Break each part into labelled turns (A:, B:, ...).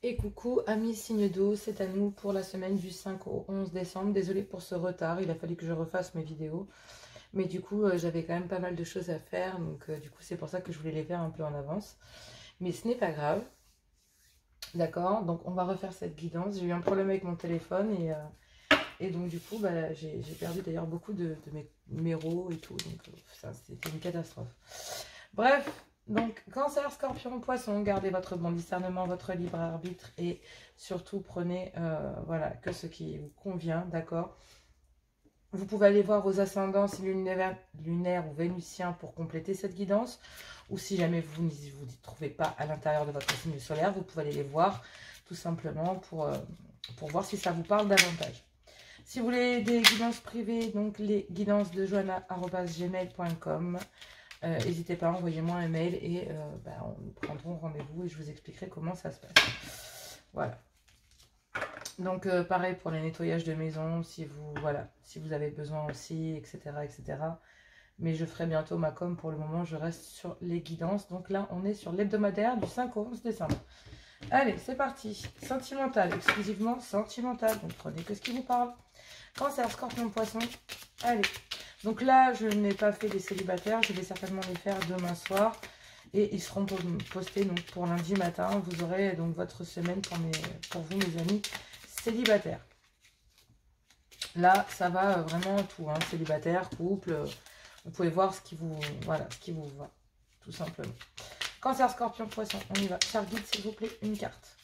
A: Et coucou amis signe d'eau, c'est à nous pour la semaine du 5 au 11 décembre. Désolée pour ce retard, il a fallu que je refasse mes vidéos. Mais du coup, j'avais quand même pas mal de choses à faire. Donc du coup, c'est pour ça que je voulais les faire un peu en avance. Mais ce n'est pas grave. D'accord, donc on va refaire cette guidance. J'ai eu un problème avec mon téléphone et donc du coup, bah, j'ai perdu d'ailleurs beaucoup de mes numéros et tout. Donc ça, c'était une catastrophe. Bref, donc cancer, scorpion, poisson, gardez votre bon discernement, votre libre arbitre et surtout prenez voilà, que ce qui vous convient, d'accord. Vous pouvez aller voir vos ascendants lunaires ou vénusiens pour compléter cette guidance. Ou si jamais vous ne vous trouvez pas à l'intérieur de votre signe solaire, vous pouvez aller les voir tout simplement pour voir si ça vous parle davantage. Si vous voulez des guidances privées, donc les guidances de joanna@gmail.com. N'hésitez pas, envoyez-moi un mail et nous prendrons rendez-vous et je vous expliquerai comment ça se passe. Voilà. Donc pareil pour les nettoyages de maison, si vous avez besoin aussi, etc., etc. Mais je ferai bientôt ma com. Pour le moment, je reste sur les guidances. Donc là, on est sur l'hebdomadaire du 5 au 11 décembre. Allez, c'est parti. Sentimental, exclusivement sentimental. Donc prenez que ce qui vous parle. Cancer, scorpion, poisson. Allez. Donc là, je n'ai pas fait les célibataires. Je vais certainement les faire demain soir. Et ils seront postés donc, pour lundi matin. Vous aurez donc votre semaine pour vous, mes amis célibataires. Là, ça va vraiment tout. Hein, célibataire, couple. Vous pouvez voir ce qui vous va. Tout simplement. Cancer, scorpion, poisson. On y va. Char guide, s'il vous plaît, une carte.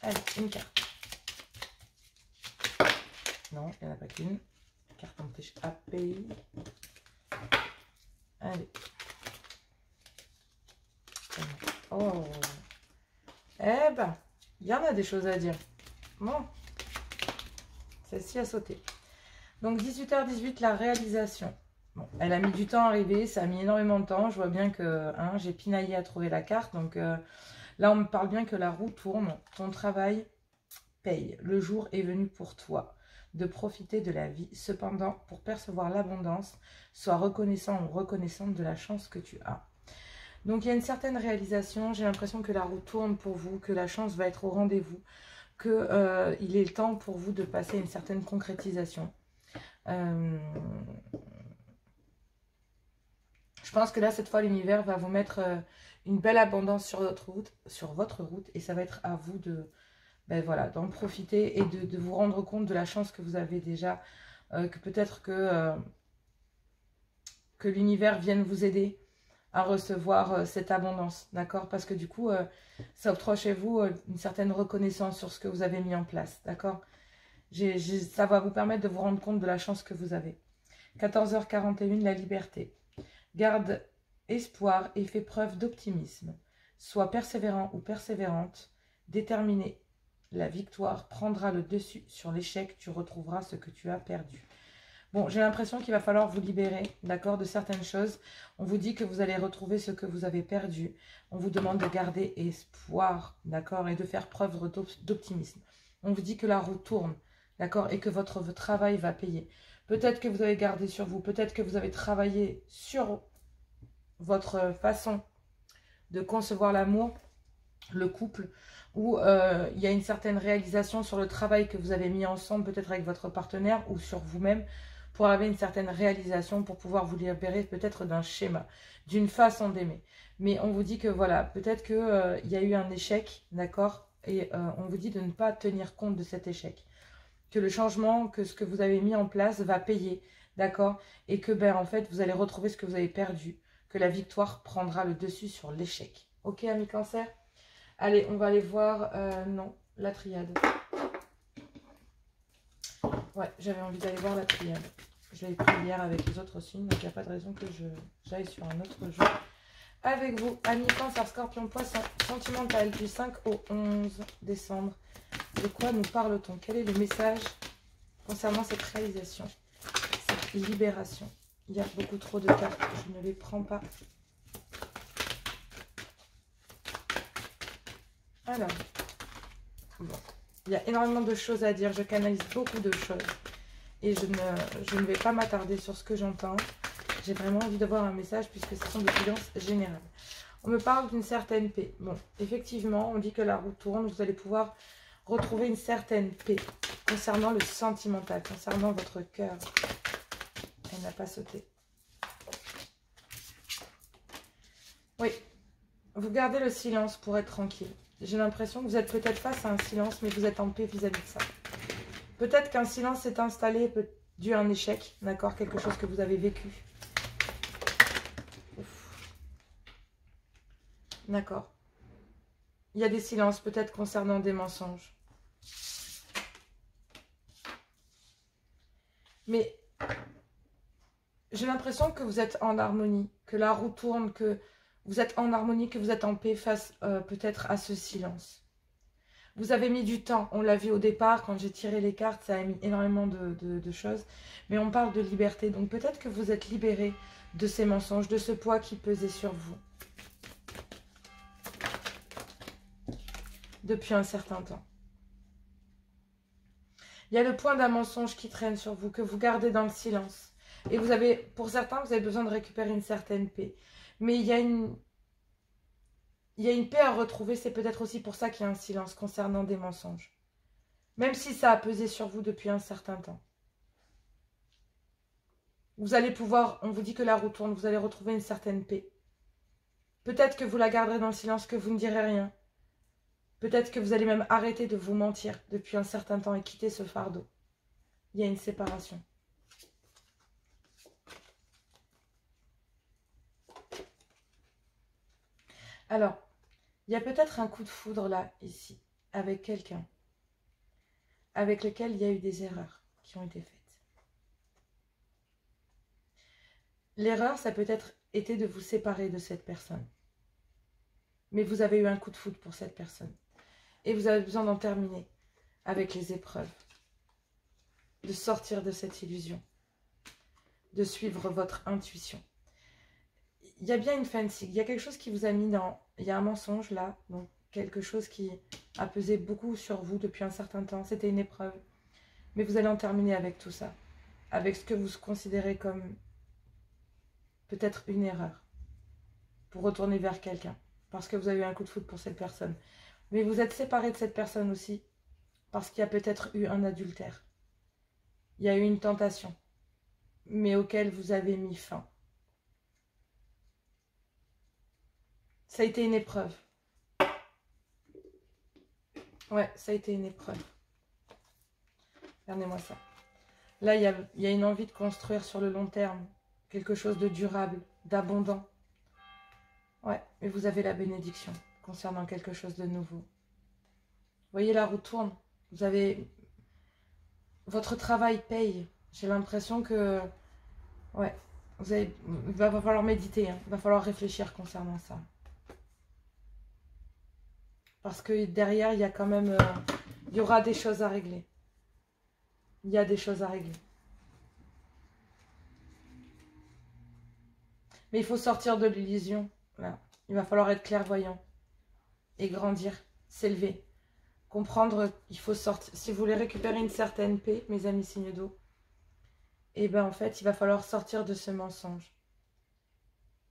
A: Allez, une carte. Non, il n'y en a pas qu'une. Carte en pêche à pays. Allez. Oh. Eh ben, il y en a des choses à dire. Bon. Celle-ci a sauté. Donc, 18h18, la réalisation. Bon, elle a mis du temps à arriver. Ça a mis énormément de temps. Je vois bien que j'ai pinaillé à trouver la carte. Donc, là, on me parle bien que la roue tourne. Ton travail paye. Le jour est venu pour toi de profiter de la vie. Cependant, pour percevoir l'abondance, sois reconnaissant ou reconnaissante de la chance que tu as. Donc, il y a une certaine réalisation. J'ai l'impression que la roue tourne pour vous, que la chance va être au rendez-vous, qu'il est temps pour vous de passer une certaine concrétisation. Je pense que là, cette fois, l'univers va vous mettre une belle abondance sur votre route et ça va être à vous de... voilà, d'en profiter et de vous rendre compte de la chance que vous avez déjà, que peut-être que l'univers vienne vous aider à recevoir cette abondance, d'accord? Parce que du coup, ça octroie chez vous une certaine reconnaissance sur ce que vous avez mis en place, d'accord? Ça va vous permettre de vous rendre compte de la chance que vous avez. 14h41, la liberté. Garde espoir et fais preuve d'optimisme. Sois persévérant ou persévérante, déterminé. La victoire prendra le dessus sur l'échec, tu retrouveras ce que tu as perdu. Bon, j'ai l'impression qu'il va falloir vous libérer, d'accord, de certaines choses. On vous dit que vous allez retrouver ce que vous avez perdu. On vous demande de garder espoir, d'accord, et de faire preuve d'optimisme. On vous dit que la roue tourne, d'accord, et que votre travail va payer. Peut-être que vous avez gardé sur vous, peut-être que vous avez travaillé sur votre façon de concevoir l'amour, le couple, où il y a une certaine réalisation sur le travail que vous avez mis ensemble, peut-être avec votre partenaire ou sur vous-même, pour avoir une certaine réalisation, pour pouvoir vous libérer peut-être d'un schéma, d'une façon d'aimer. Mais on vous dit que voilà, peut-être qu'il y a eu un échec, d'accord, et on vous dit de ne pas tenir compte de cet échec. Que le changement, que ce que vous avez mis en place va payer, d'accord, et que en fait, vous allez retrouver ce que vous avez perdu, que la victoire prendra le dessus sur l'échec. Ok, amis cancer? Allez, on va aller voir, non, la triade. Ouais, j'avais envie d'aller voir la triade. Je l'avais pris hier avec les autres signes, donc il n'y a pas de raison que j'aille sur un autre jeu. Avec vous, amis cancer, scorpion, poisson, sentimental du 5 au 11 décembre. De quoi nous parle-t-on? Quel est le message concernant cette réalisation, cette libération? Il y a beaucoup trop de cartes, je ne les prends pas. Alors, bon, il y a énormément de choses à dire, je canalise beaucoup de choses. Et je ne vais pas m'attarder sur ce que j'entends. J'ai vraiment envie d'avoir un message puisque ce sont des guidances générales. On me parle d'une certaine paix. Bon, effectivement, on dit que la roue tourne. Vous allez pouvoir retrouver une certaine paix concernant le sentimental, concernant votre cœur. Elle n'a pas sauté. Oui, vous gardez le silence pour être tranquille. J'ai l'impression que vous êtes peut-être face à un silence, mais vous êtes en paix vis-à-vis de ça. Peut-être qu'un silence s'est installé dû à un échec, d'accord? Quelque chose que vous avez vécu. D'accord. Il y a des silences peut-être concernant des mensonges. Mais j'ai l'impression que vous êtes en harmonie, que la roue tourne, que vous êtes en harmonie, que vous êtes en paix face peut-être à ce silence. Vous avez mis du temps, on l'a vu au départ, quand j'ai tiré les cartes, ça a mis énormément de choses. Mais on parle de liberté, donc peut-être que vous êtes libéré de ces mensonges, de ce poids qui pesait sur vous. Depuis un certain temps. Il y a le point d'un mensonge qui traîne sur vous, que vous gardez dans le silence. Et vous avez, pour certains, vous avez besoin de récupérer une certaine paix. Mais il y a une paix à retrouver, c'est peut-être aussi pour ça qu'il y a un silence concernant des mensonges. Même si ça a pesé sur vous depuis un certain temps. Vous allez pouvoir, on vous dit que la roue tourne, vous allez retrouver une certaine paix. Peut-être que vous la garderez dans le silence, que vous ne direz rien. Peut-être que vous allez même arrêter de vous mentir depuis un certain temps et quitter ce fardeau. Il y a une séparation. Alors, il y a peut-être un coup de foudre là, ici, avec quelqu'un, avec lequel il y a eu des erreurs qui ont été faites. L'erreur, ça peut être été de vous séparer de cette personne. Mais vous avez eu un coup de foudre pour cette personne. Et vous avez besoin d'en terminer avec les épreuves. De sortir de cette illusion. De suivre votre intuition. Il y a bien une fancy. Il y a quelque chose qui vous a mis dans... Il y a un mensonge là. Donc quelque chose qui a pesé beaucoup sur vous depuis un certain temps. C'était une épreuve. Mais vous allez en terminer avec tout ça. Avec ce que vous considérez comme peut-être une erreur. Pour retourner vers quelqu'un. Parce que vous avez eu un coup de foudre pour cette personne. Mais vous êtes séparé de cette personne aussi, parce qu'il y a peut-être eu un adultère. Il y a eu une tentation, mais auquel vous avez mis fin. Ça a été une épreuve. Ouais, ça a été une épreuve. Regardez-moi ça. Là, il y a une envie de construire sur le long terme, quelque chose de durable, d'abondant. Ouais, et vous avez la bénédiction concernant quelque chose de nouveau. Vous voyez, la roue tourne. Vous avez... Votre travail paye. J'ai l'impression que... Ouais, il va falloir méditer. Hein. Il va falloir réfléchir concernant ça. Parce que derrière, il y a quand même... il y aura des choses à régler. Il y a des choses à régler. Mais il faut sortir de l'illusion. Voilà. Il va falloir être clairvoyant. Et grandir. S'élever. Comprendre, il faut sortir. Si vous voulez récupérer une certaine paix, mes amis signes d'eau, et bien en fait, il va falloir sortir de ce mensonge.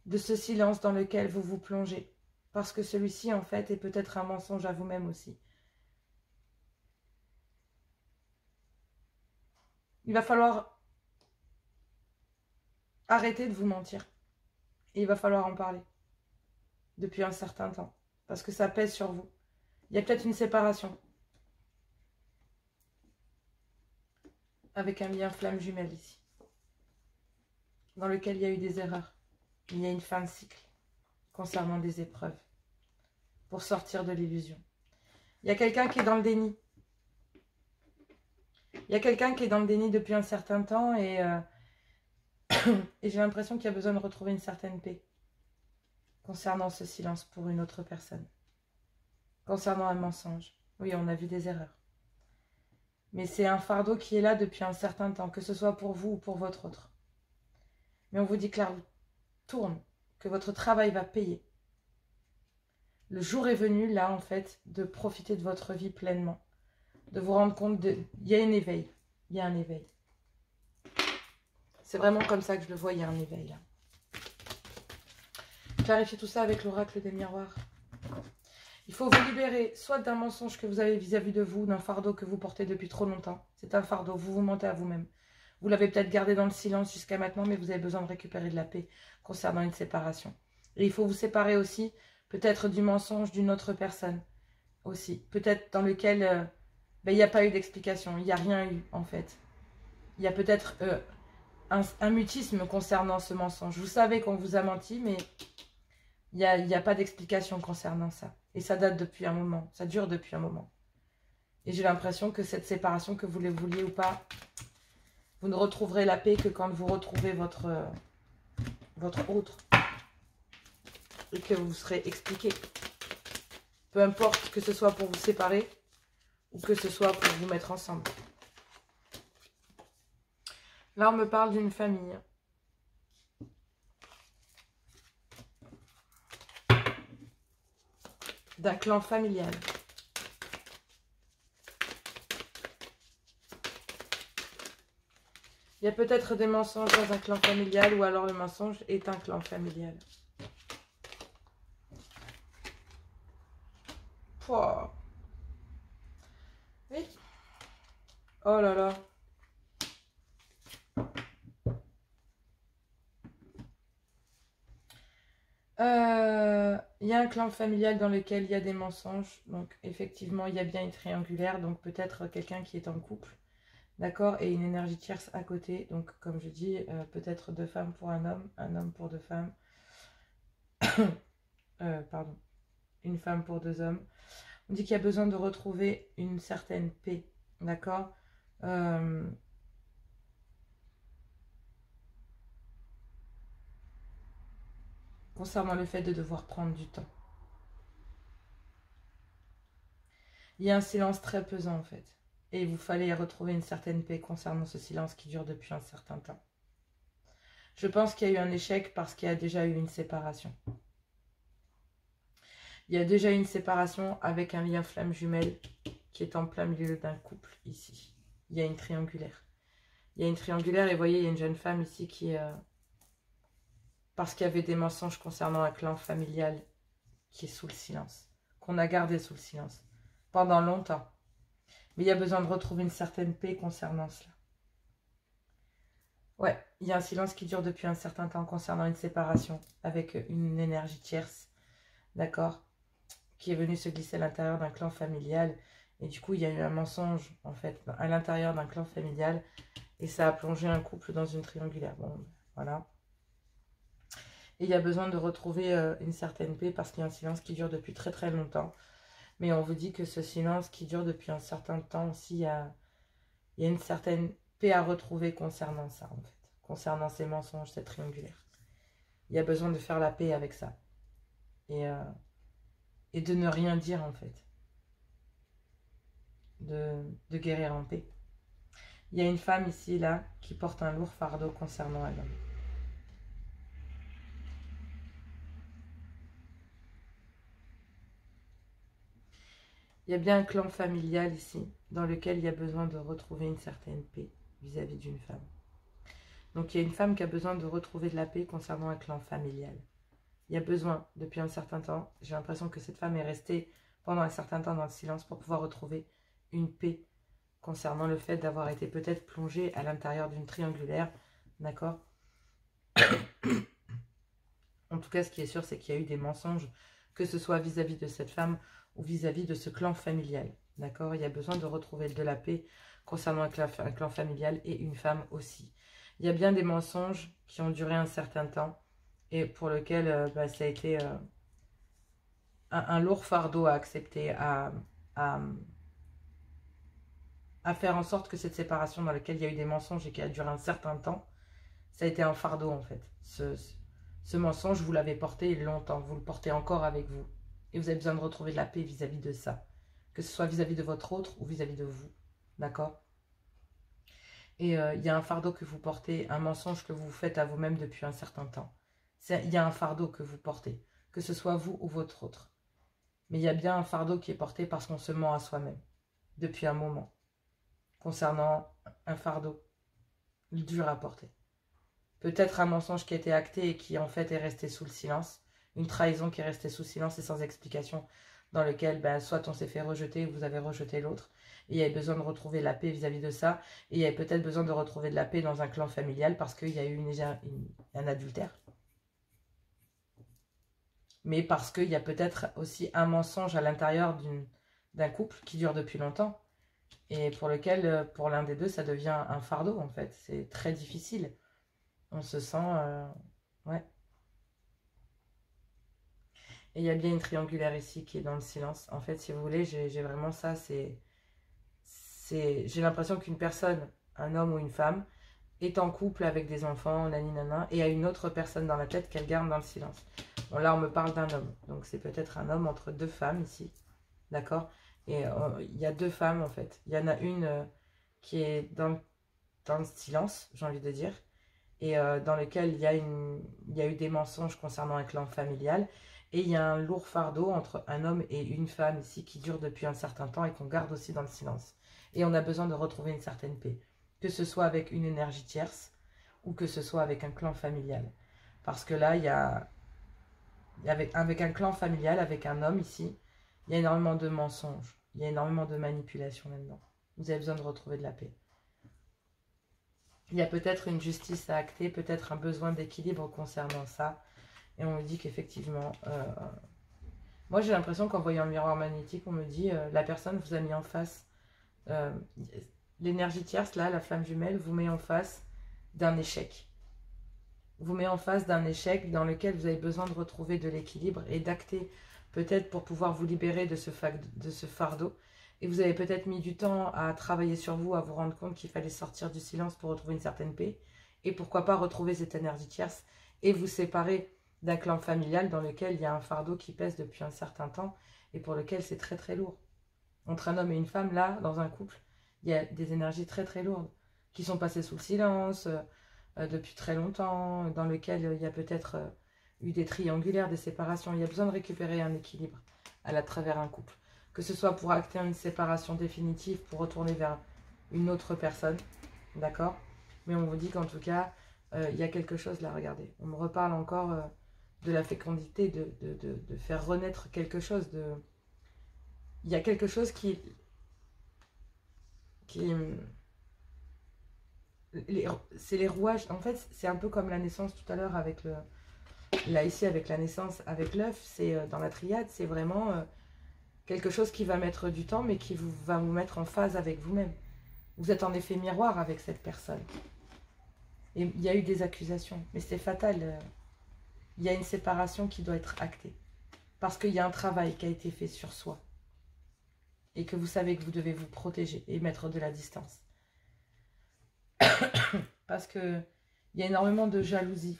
A: De ce silence dans lequel vous vous plongez. Parce que celui-ci, en fait, est peut-être un mensonge à vous-même aussi. Il va falloir arrêter de vous mentir. Et il va falloir en parler. Depuis un certain temps. Parce que ça pèse sur vous. Il y a peut-être une séparation. Avec un lien flamme jumelle ici. Dans lequel il y a eu des erreurs. Il y a une fin de cycle. Concernant des épreuves. Pour sortir de l'illusion. Il y a quelqu'un qui est dans le déni. Il y a quelqu'un qui est dans le déni depuis un certain temps et j'ai l'impression qu'il y a besoin de retrouver une certaine paix concernant ce silence pour une autre personne. Concernant un mensonge. Oui, on a vu des erreurs. Mais c'est un fardeau qui est là depuis un certain temps, que ce soit pour vous ou pour votre autre. Mais on vous dit que la roue tourne, que votre travail va payer. Le jour est venu, là, en fait, de profiter de votre vie pleinement. De vous rendre compte de... Il y a un éveil. Il y a un éveil. C'est vraiment comme ça que je le vois, il y a un éveil. Là. Clarifiez tout ça avec l'oracle des miroirs. Il faut vous libérer soit d'un mensonge que vous avez vis-à-vis de vous, d'un fardeau que vous portez depuis trop longtemps. C'est un fardeau, vous vous mentez à vous-même. Vous l'avez peut-être gardé dans le silence jusqu'à maintenant, mais vous avez besoin de récupérer de la paix concernant une séparation. Et il faut vous séparer aussi, peut-être du mensonge d'une autre personne aussi. Peut-être dans lequel il n'y a pas eu d'explication, il n'y a rien eu en fait. Il y a peut-être un mutisme concernant ce mensonge. Vous savez qu'on vous a menti, mais il n'y a pas d'explication concernant ça. Et ça date depuis un moment, ça dure depuis un moment. Et j'ai l'impression que cette séparation, que vous le vouliez ou pas, vous ne retrouverez la paix que quand vous retrouvez votre autre. Et que vous serez expliqué. Peu importe que ce soit pour vous séparer ou que ce soit pour vous mettre ensemble. Là, on me parle d'une famille. D'un clan familial. Il y a peut-être des mensonges dans un clan familial ou alors le mensonge est un clan familial. Pouah. Oui. Oh là là. Il y a un clan familial dans lequel il y a des mensonges. Donc, effectivement, il y a bien une triangulaire. Donc, peut-être quelqu'un qui est en couple. D'accord? Et une énergie tierce à côté. Donc, comme je dis, peut-être 2 femmes pour un homme pour 2 femmes. Pardon. Une femme pour 2 hommes. On dit qu'il y a besoin de retrouver une certaine paix. D'accord? Concernant le fait de devoir prendre du temps. Il y a un silence très pesant en fait. Et il vous fallait retrouver une certaine paix concernant ce silence qui dure depuis un certain temps. Je pense qu'il y a eu un échec parce qu'il y a déjà eu une séparation. Il y a déjà eu une séparation avec un lien flamme jumelle qui est en plein milieu d'un couple ici. Il y a une triangulaire. Il y a une triangulaire et vous voyez, il y a une jeune femme ici qui... parce qu'il y avait des mensonges concernant un clan familial qui est sous le silence. Qu'on a gardé sous le silence. Pendant longtemps. Mais il y a besoin de retrouver une certaine paix concernant cela. Ouais, il y a un silence qui dure depuis un certain temps concernant une séparation avec une énergie tierce, d'accord, qui est venue se glisser à l'intérieur d'un clan familial. Et du coup, il y a eu un mensonge, en fait, à l'intérieur d'un clan familial. Et ça a plongé un couple dans une triangulaire. Bon, voilà. Et il y a besoin de retrouver une certaine paix parce qu'il y a un silence qui dure depuis très très longtemps. Mais on vous dit que ce silence qui dure depuis un certain temps aussi, il y a une certaine paix à retrouver concernant ça, en fait. Concernant ces mensonges, cette triangulaire. Il y a besoin de faire la paix avec ça. Et de ne rien dire, en fait. De guérir en paix. Il y a une femme ici, là, qui porte un lourd fardeau concernant un homme. Il y a bien un clan familial ici, dans lequel il y a besoin de retrouver une certaine paix vis-à-vis d'une femme. Donc il y a une femme qui a besoin de retrouver de la paix concernant un clan familial. Il y a besoin, depuis un certain temps, j'ai l'impression que cette femme est restée pendant un certain temps dans le silence pour pouvoir retrouver une paix concernant le fait d'avoir été peut-être plongée à l'intérieur d'une triangulaire, d'accord? En tout cas, ce qui est sûr, c'est qu'il y a eu des mensonges, que ce soit vis-à-vis de cette femme ou vis-à-vis de ce clan familial. D'accord? Il y a besoin de retrouver de la paix concernant un clan familial et une femme aussi. Il y a bien des mensonges qui ont duré un certain temps et pour lequel ça a été un lourd fardeau à accepter, à faire en sorte que cette séparation dans laquelle il y a eu des mensonges et qui a duré un certain temps, ça a été un fardeau en fait. Ce mensonge, vous l'avez porté longtemps, vous le portez encore avec vous. Et vous avez besoin de retrouver de la paix vis-à-vis de ça. Que ce soit vis-à-vis de votre autre ou vis-à-vis de vous. D'accord? Et il y a un fardeau que vous portez, un mensonge que vous faites à vous-même depuis un certain temps. Il y a un fardeau que vous portez, que ce soit vous ou votre autre. Mais il y a bien un fardeau qui est porté parce qu'on se ment à soi-même, depuis un moment. Concernant un fardeau dur à porter. Peut-être un mensonge qui a été acté et qui en fait est resté sous le silence, une trahison qui est restée sous silence et sans explication, dans lequel ben, soit on s'est fait rejeter ou vous avez rejeté l'autre. Et il y avait besoin de retrouver la paix vis-à-vis de ça. Et il y avait peut-être besoin de retrouver de la paix dans un clan familial parce qu'il y a eu un adultère. Mais parce qu'il y a peut-être aussi un mensonge à l'intérieur d'un couple qui dure depuis longtemps. Et pour lequel, pour l'un des deux, ça devient un fardeau en fait. C'est très difficile. On se sent... ouais. Et il y a bien une triangulaire ici qui est dans le silence. En fait, si vous voulez, j'ai vraiment ça. J'ai l'impression qu'une personne, un homme ou une femme, est en couple avec des enfants, naninana, et a une autre personne dans la tête qu'elle garde dans le silence. Bon, là, on me parle d'un homme. Donc, c'est peut-être un homme entre deux femmes ici. D'accord? Et il y a deux femmes, en fait. Il y en a une qui est dans le silence, j'ai envie de dire, et dans lequel il y a eu des mensonges concernant un clan familial. Et il y a un lourd fardeau entre un homme et une femme ici qui dure depuis un certain temps et qu'on garde aussi dans le silence. Et on a besoin de retrouver une certaine paix. Que ce soit avec une énergie tierce ou que ce soit avec un clan familial. Parce que là, il y a... Avec un clan familial, avec un homme ici, il y a énormément de mensonges. Il y a énormément de manipulation là-dedans. Vous avez besoin de retrouver de la paix. Il y a peut-être une justice à acter, peut-être un besoin d'équilibre concernant ça. Et on me dit qu'effectivement... moi, j'ai l'impression qu'en voyant le miroir magnétique, on me dit la personne vous a mis en face... l'énergie tierce, là, la flamme jumelle, vous met en face d'un échec. Vous met en face d'un échec dans lequel vous avez besoin de retrouver de l'équilibre et d'acter peut-être pour pouvoir vous libérer de ce fardeau. Et vous avez peut-être mis du temps à travailler sur vous, à vous rendre compte qu'il fallait sortir du silence pour retrouver une certaine paix. Et pourquoi pas retrouver cette énergie tierce et vous séparer d'un clan familial dans lequel il y a un fardeau qui pèse depuis un certain temps et pour lequel c'est très très lourd. Entre un homme et une femme, là, dans un couple, il y a des énergies très très lourdes qui sont passées sous le silence depuis très longtemps, dans lequel il y a peut-être eu des triangulaires, des séparations. Il y a besoin de récupérer un équilibre à travers un couple. Que ce soit pour acter une séparation définitive, pour retourner vers une autre personne, d'accord? Mais on vous dit qu'en tout cas, il y a quelque chose là, regardez. On me reparle encore de la fécondité, de faire renaître quelque chose. Il y a quelque chose qui c'est les rouages. En fait, c'est un peu comme la naissance tout à l'heure avec le... Là, ici, avec la naissance, avec l'œuf, c'est dans la triade, c'est vraiment quelque chose qui va mettre du temps, mais qui va vous mettre en phase avec vous-même. Vous êtes en effet miroir avec cette personne. Et il y a eu des accusations, mais c'est fatal. Il y a une séparation qui doit être actée. Parce qu'il y a un travail qui a été fait sur soi. Et que vous savez que vous devez vous protéger et mettre de la distance. Parce qu'il y a énormément de jalousie.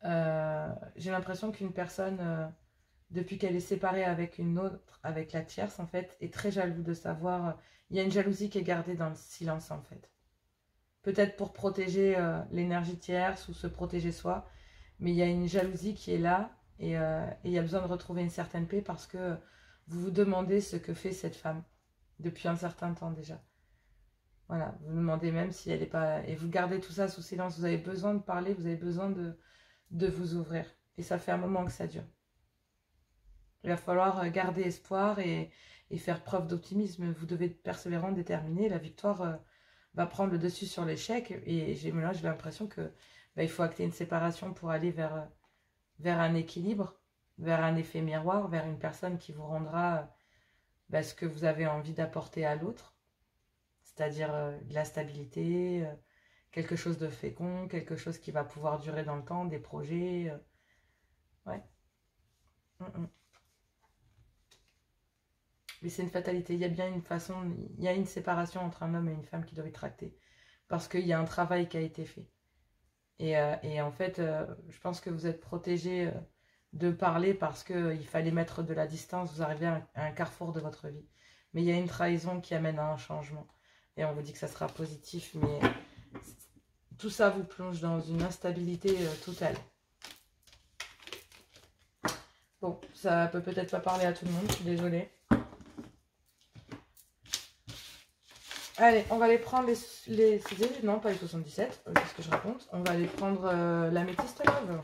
A: J'ai l'impression qu'une personne, depuis qu'elle est séparée avec une autre, avec la tierce en fait, est très jalouse de savoir... il y a une jalousie qui est gardée dans le silence en fait. Peut-être pour protéger l'énergie tierce ou se protéger soi, mais il y a une jalousie qui est là et il y a besoin de retrouver une certaine paix parce que vous vous demandez ce que fait cette femme depuis un certain temps déjà. Voilà, vous vous demandez même si elle n'est pas... Et vous gardez tout ça sous silence, vous avez besoin de parler, vous avez besoin de vous ouvrir. Et ça fait un moment que ça dure. Il va falloir garder espoir et faire preuve d'optimisme. Vous devez être persévérant, déterminé. La victoire va prendre le dessus sur l'échec. Et là, j'ai l'impression que il faut acter une séparation pour aller vers un équilibre, vers un effet miroir, vers une personne qui vous rendra ce que vous avez envie d'apporter à l'autre. C'est-à-dire de la stabilité, quelque chose de fécond, quelque chose qui va pouvoir durer dans le temps, des projets. Ouais. Mais c'est une fatalité. Il y a bien une façon, il y a une séparation entre un homme et une femme qui doit être actée. Parce qu'il y a un travail qui a été fait. Et en fait, je pense que vous êtes protégé de parler parce qu'il fallait mettre de la distance. Vous arrivez à un carrefour de votre vie. Mais il y a une trahison qui amène à un changement. Et on vous dit que ça sera positif, mais tout ça vous plonge dans une instabilité totale. Bon, ça peut peut-être pas parler à tout le monde, je suis désolée. Allez, on va aller prendre non, pas les 77, qu'est-ce que je raconte? On va aller prendre l'améthyste love.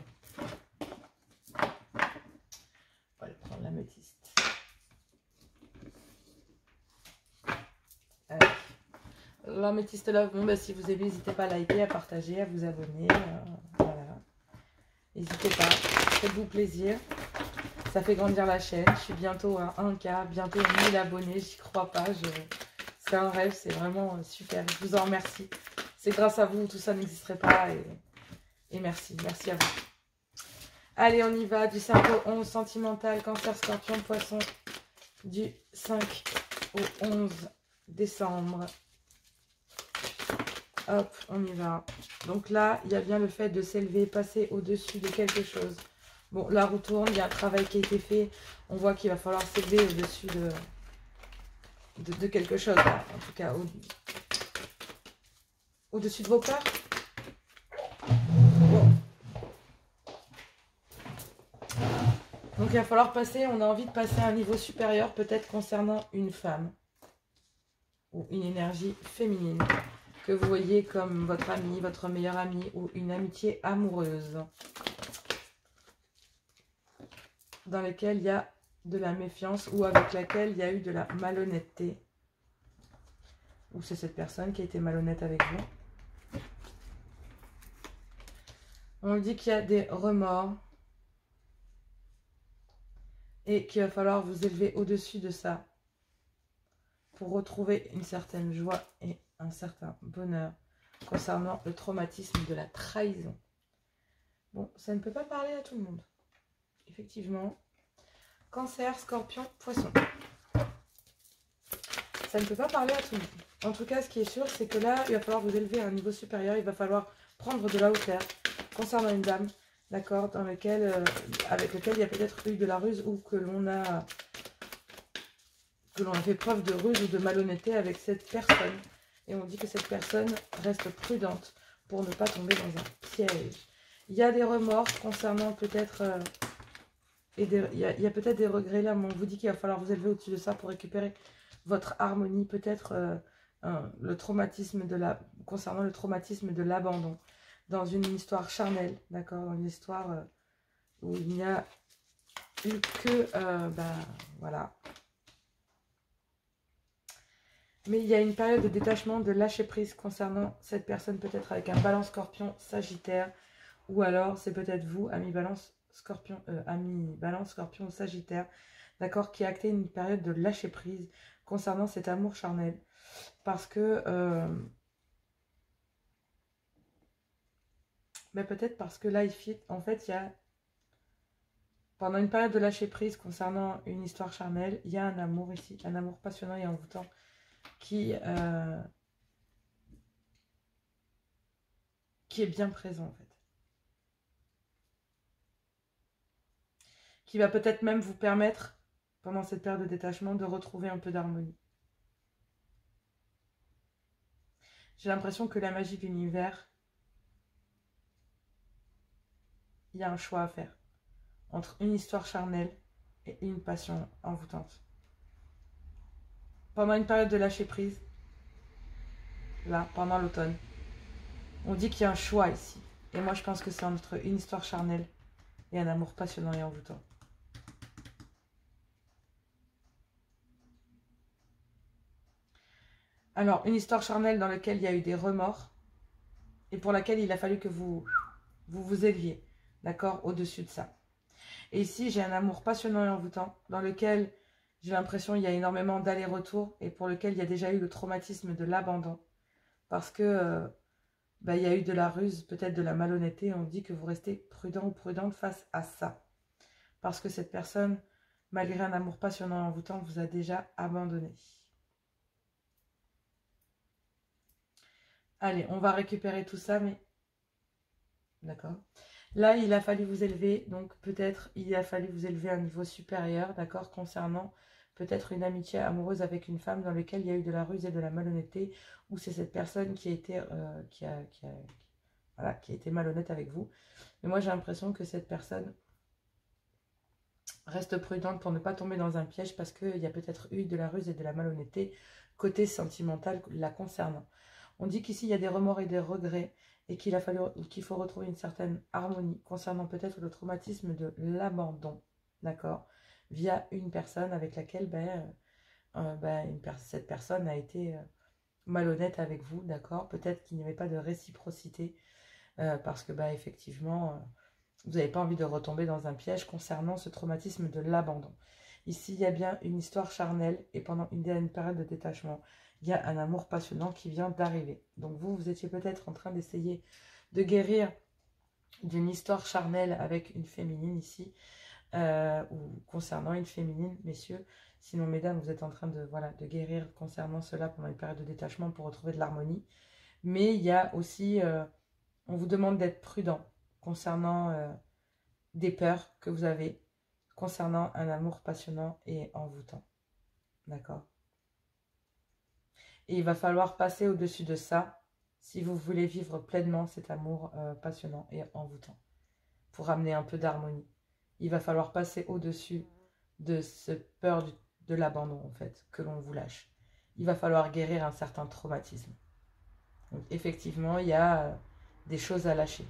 A: l'améthyste love, bon, bah, si vous aimez, n'hésitez pas à liker, à partager, à vous abonner. Voilà. N'hésitez pas, faites-vous plaisir. Ça fait grandir la chaîne. Je suis bientôt à 1K, bientôt 1000 abonnés. J'y crois pas. C'est un rêve, c'est vraiment super. Je vous en remercie. C'est grâce à vous, tout ça n'existerait pas. Et merci, merci à vous. Allez, on y va. Du 5 au 11, sentimental, cancer, scorpion, poisson. Du 5 au 11 décembre. Hop, on y va. Donc là, il y a bien le fait de s'élever, passer au-dessus de quelque chose. Bon, la roue tourne, il y a un travail qui a été fait. On voit qu'il va falloir s'élever au-dessus de quelque chose. Là. En tout cas, au-dessus de vos peurs. Bon. Donc il va falloir passer, on a envie de passer à un niveau supérieur, peut-être concernant une femme. Ou une énergie féminine. Que vous voyez comme votre ami, votre meilleur ami. Ou une amitié amoureuse. Dans laquelle il y a de la méfiance ou avec laquelle il y a eu de la malhonnêteté. Ou c'est cette personne qui a été malhonnête avec vous. On dit qu'il y a des remords et qu'il va falloir vous élever au-dessus de ça pour retrouver une certaine joie et un certain bonheur concernant le traumatisme de la trahison. Bon, ça ne peut pas parler à tout le monde. Effectivement. Cancer, scorpion, poisson. Ça ne peut pas parler à tout le monde. En tout cas, ce qui est sûr, c'est que là, il va falloir vous élever à un niveau supérieur. Il va falloir prendre de la hauteur concernant une dame, d'accord, dans lequel, avec lequel il y a peut-être eu de la ruse ou que l'on a fait preuve de ruse ou de malhonnêteté avec cette personne. Et on dit que cette personne reste prudente pour ne pas tomber dans un piège. Il y a des remords concernant peut-être... il y a peut-être des regrets là, mais on vous dit qu'il va falloir vous élever au-dessus de ça pour récupérer votre harmonie. Peut-être le traumatisme concernant le traumatisme de l'abandon. Dans une histoire charnelle, d'accord, dans une histoire où il n'y a eu que... voilà. Mais il y a une période de détachement, de lâcher prise concernant cette personne, peut-être avec un balance scorpion sagittaire, ou alors c'est peut-être vous, ami balance scorpion ou sagittaire, d'accord, qui a acté une période de lâcher prise concernant cet amour charnel. Parce que, peut-être parce que là, en fait, il y a, pendant une période de lâcher prise concernant une histoire charnelle, il y a un amour ici, un amour passionnant et envoûtant, qui est bien présent en fait. Qui va peut-être même vous permettre, pendant cette période de détachement, de retrouver un peu d'harmonie. J'ai l'impression que la magie de l'univers, il y a un choix à faire entre une histoire charnelle et une passion envoûtante. Pendant une période de lâcher prise, là, pendant l'automne, on dit qu'il y a un choix ici. Et moi, je pense que c'est entre une histoire charnelle et un amour passionnant et envoûtant. Alors, une histoire charnelle dans laquelle il y a eu des remords et pour laquelle il a fallu que vous éleviez, d'accord, au-dessus de ça. Et ici, j'ai un amour passionnant et envoûtant dans lequel j'ai l'impression qu'il y a énormément d'allers-retours et pour lequel il y a déjà eu le traumatisme de l'abandon. Parce que il y a eu de la ruse, peut-être de la malhonnêteté. On dit que vous restez prudent ou prudente face à ça. Parce que cette personne, malgré un amour passionnant et envoûtant, vous a déjà abandonné. Allez, on va récupérer tout ça, mais... D'accord. Là, il a fallu vous élever, donc peut-être il a fallu vous élever à un niveau supérieur, d'accord, concernant peut-être une amitié amoureuse avec une femme dans laquelle il y a eu de la ruse et de la malhonnêteté, ou c'est cette personne qui a été, voilà, qui a été malhonnête avec vous. Mais moi, j'ai l'impression que cette personne reste prudente pour ne pas tomber dans un piège parce qu'il y a peut-être eu de la ruse et de la malhonnêteté côté sentimental la concernant. On dit qu'ici, il y a des remords et des regrets et qu'il faut retrouver une certaine harmonie concernant peut-être le traumatisme de l'abandon, d'accord, via une personne avec laquelle cette personne a été malhonnête avec vous, d'accord? Peut-être qu'il n'y avait pas de réciprocité parce que, bah, effectivement, vous n'avez pas envie de retomber dans un piège concernant ce traumatisme de l'abandon. Ici, il y a bien une histoire charnelle et pendant une période de détachement, il y a un amour passionnant qui vient d'arriver. Donc vous étiez peut-être en train d'essayer de guérir d'une histoire charnelle avec une féminine ici, ou concernant une féminine, messieurs. Sinon, mesdames, vous êtes en train de, voilà, de guérir concernant cela pendant une période de détachement pour retrouver de l'harmonie. Mais il y a aussi, on vous demande d'être prudent concernant des peurs que vous avez, concernant un amour passionnant et envoûtant. D'accord? Et il va falloir passer au-dessus de ça si vous voulez vivre pleinement cet amour passionnant et envoûtant, pour amener un peu d'harmonie. Il va falloir passer au-dessus de cette peur de l'abandon, en fait, que l'on vous lâche. Il va falloir guérir un certain traumatisme. Donc, effectivement, il y a des choses à lâcher.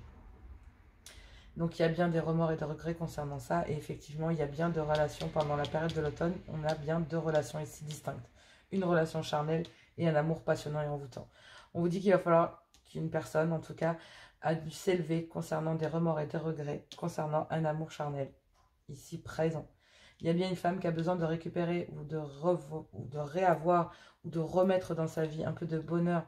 A: Donc, il y a bien des remords et des regrets concernant ça. Et effectivement, il y a bien deux relations pendant la période de l'automne. On a bien deux relations ici distinctes. Une relation charnelle et un amour passionnant et envoûtant. On vous dit qu'il va falloir qu'une personne, en tout cas, a dû s'élever concernant des remords et des regrets, concernant un amour charnel, ici présent. Il y a bien une femme qui a besoin de récupérer ou de réavoir ou de remettre dans sa vie un peu de bonheur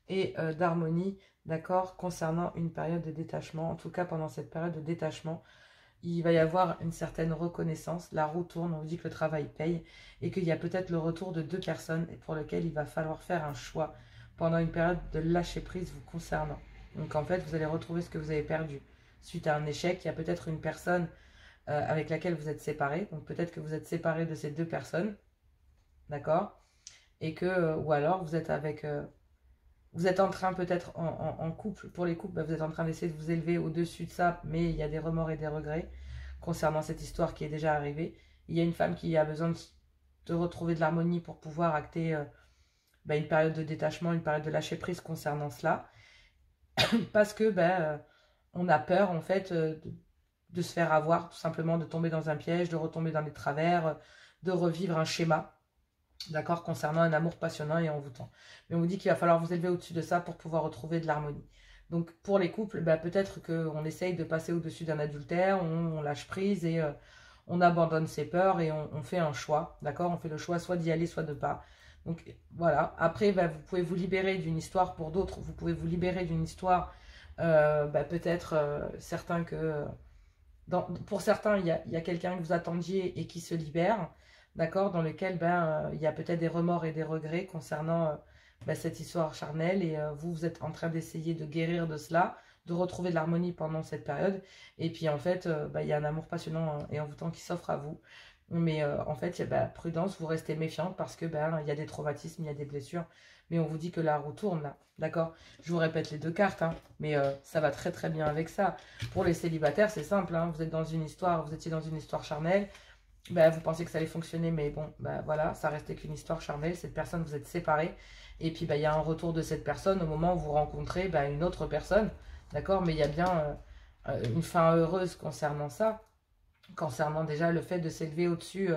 A: et d'harmonie, d'accord, concernant une période de détachement. En tout cas, pendant cette période de détachement, il va y avoir une certaine reconnaissance. La roue tourne, on vous dit que le travail paye et qu'il y a peut-être le retour de deux personnes pour lesquelles il va falloir faire un choix pendant une période de lâcher prise vous concernant. Donc en fait, vous allez retrouver ce que vous avez perdu. Suite à un échec, il y a peut-être une personne avec laquelle vous êtes séparés. Donc peut-être que vous êtes séparés de ces deux personnes, d'accord? Et que, ou alors vous êtes avec... vous êtes en train peut-être en couple, pour les couples, bah, vous êtes en train d'essayer de vous élever au-dessus de ça, mais il y a des remords et des regrets concernant cette histoire qui est déjà arrivée. Il y a une femme qui a besoin de retrouver de l'harmonie pour pouvoir acter bah, une période de détachement, une période de lâcher prise concernant cela. Parce que bah, on a peur en fait de se faire avoir, tout simplement de tomber dans un piège, de retomber dans les travers, de revivre un schéma. D'accord, concernant un amour passionnant et envoûtant. Mais on vous dit qu'il va falloir vous élever au-dessus de ça pour pouvoir retrouver de l'harmonie. Donc pour les couples, bah, peut-être qu'on essaye de passer au-dessus d'un adultère, on lâche prise et on abandonne ses peurs et on fait un choix. D'accord, on fait le choix soit d'y aller, soit de pas. Donc voilà, après bah, vous pouvez vous libérer d'une histoire, pour d'autres, vous pouvez vous libérer d'une histoire, bah, peut-être certains que... pour certains, il y a quelqu'un que vous attendiez et qui se libère, d'accord, dans lequel ben, il y a peut-être des remords et des regrets concernant ben, cette histoire charnelle et vous êtes en train d'essayer de guérir de cela, de retrouver de l'harmonie pendant cette période et puis en fait, ben, il y a un amour passionnant et envoûtant qui s'offre à vous. Mais en fait, ben, prudence, vous restez méfiante parce que ben, il y a des traumatismes, il y a des blessures, mais on vous dit que la roue tourne là, d'accord? Je vous répète les deux cartes, hein, mais ça va très très bien avec ça. Pour les célibataires, c'est simple, hein, vous êtes dans une histoire, vous étiez dans une histoire charnelle, bah, vous pensiez que ça allait fonctionner, mais bon, bah, voilà, ça restait qu'une histoire charnelle. Cette personne, vous êtes séparés. Et puis, bah, il y a un retour de cette personne au moment où vous rencontrez bah, une autre personne. D'accord? Mais il y a bien une fin heureuse concernant ça. Concernant déjà le fait de s'élever au-dessus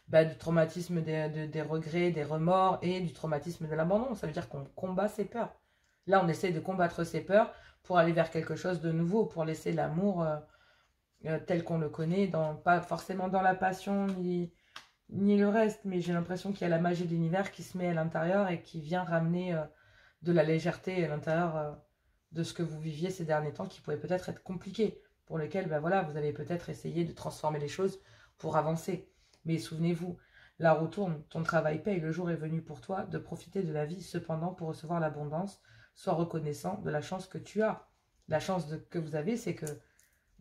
A: bah, du traumatisme des regrets, des remords et du traumatisme de l'abandon. Ça veut dire qu'on combat ses peurs. Là, on essaie de combattre ses peurs pour aller vers quelque chose de nouveau, pour laisser l'amour... tel qu'on le connaît, pas forcément dans la passion ni le reste, mais j'ai l'impression qu'il y a la magie de l'univers qui se met à l'intérieur et qui vient ramener de la légèreté à l'intérieur de ce que vous viviez ces derniers temps qui pouvait peut-être être compliqué, pour lequel ben voilà, vous avez peut-être essayé de transformer les choses pour avancer. Mais souvenez-vous, la roue tourne, ton travail paye, le jour est venu pour toi de profiter de la vie, cependant pour recevoir l'abondance, sois reconnaissant de la chance que tu as. La chance que vous avez, c'est que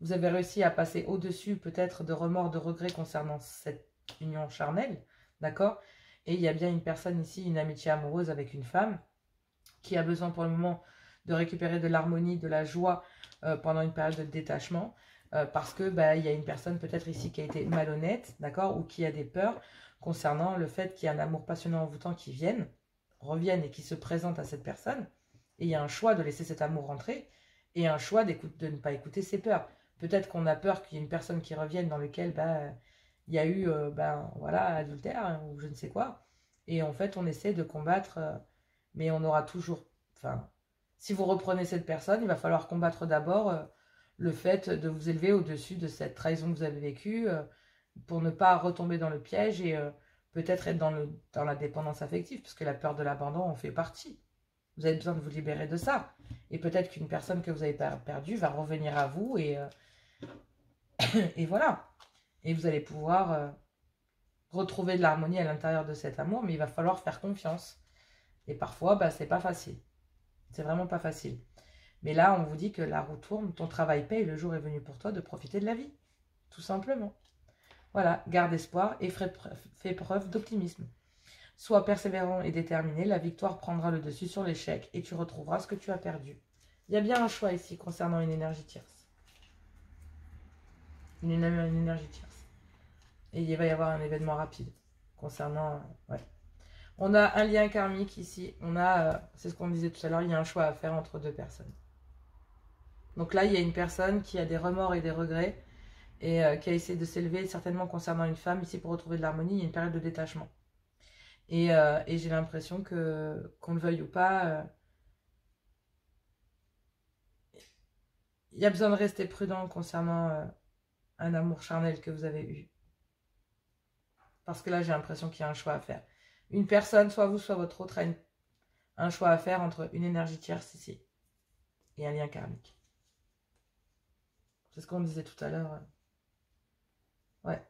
A: vous avez réussi à passer au-dessus peut-être de remords, de regrets concernant cette union charnelle, d'accord? Et il y a bien une personne ici, une amitié amoureuse avec une femme, qui a besoin pour le moment de récupérer de l'harmonie, de la joie pendant une période de détachement, parce que bah, il y a une personne peut-être ici qui a été malhonnête, d'accord? Ou qui a des peurs concernant le fait qu'il y a un amour passionnant envoûtant qui revienne et qui se présente à cette personne. Et il y a un choix de laisser cet amour rentrer et un choix de ne pas écouter ses peurs. Peut-être qu'on a peur qu'il y ait une personne qui revienne dans lequel bah, il y a eu ben, voilà, adultère hein, ou je ne sais quoi. Et en fait, on essaie de combattre Mais on aura toujours... Enfin, si vous reprenez cette personne, il va falloir combattre d'abord le fait de vous élever au-dessus de cette trahison que vous avez vécue pour ne pas retomber dans le piège et peut-être être dans la dépendance affective, parce que la peur de l'abandon en fait partie. Vous avez besoin de vous libérer de ça. Et peut-être qu'une personne que vous avez perdue va revenir à vous et voilà. Et vous allez pouvoir retrouver de l'harmonie à l'intérieur de cet amour, mais il va falloir faire confiance. Et parfois, bah, c'est pas facile. C'est vraiment pas facile. Mais là, on vous dit que la roue tourne, ton travail paye, le jour est venu pour toi de profiter de la vie. Tout simplement. Voilà, garde espoir et fais preuve d'optimisme. Sois persévérant et déterminé, la victoire prendra le dessus sur l'échec et tu retrouveras ce que tu as perdu. Il y a bien un choix ici concernant une énergie tierce. Une énergie tierce. Et il va y avoir un événement rapide concernant... ouais. On a un lien karmique ici. On a, c'est ce qu'on disait tout à l'heure, il y a un choix à faire entre deux personnes. Donc là, il y a une personne qui a des remords et des regrets et qui a essayé de s'élever, certainement concernant une femme, ici pour retrouver de l'harmonie, il y a une période de détachement. Et j'ai l'impression que, qu'on le veuille ou pas, il y a besoin de rester prudent concernant un amour charnel que vous avez eu. Parce que là, j'ai l'impression qu'il y a un choix à faire. Une personne, soit vous, soit votre autre, a un choix à faire entre une énergie tierce ici et un lien karmique. C'est ce qu'on disait tout à l'heure. Ouais.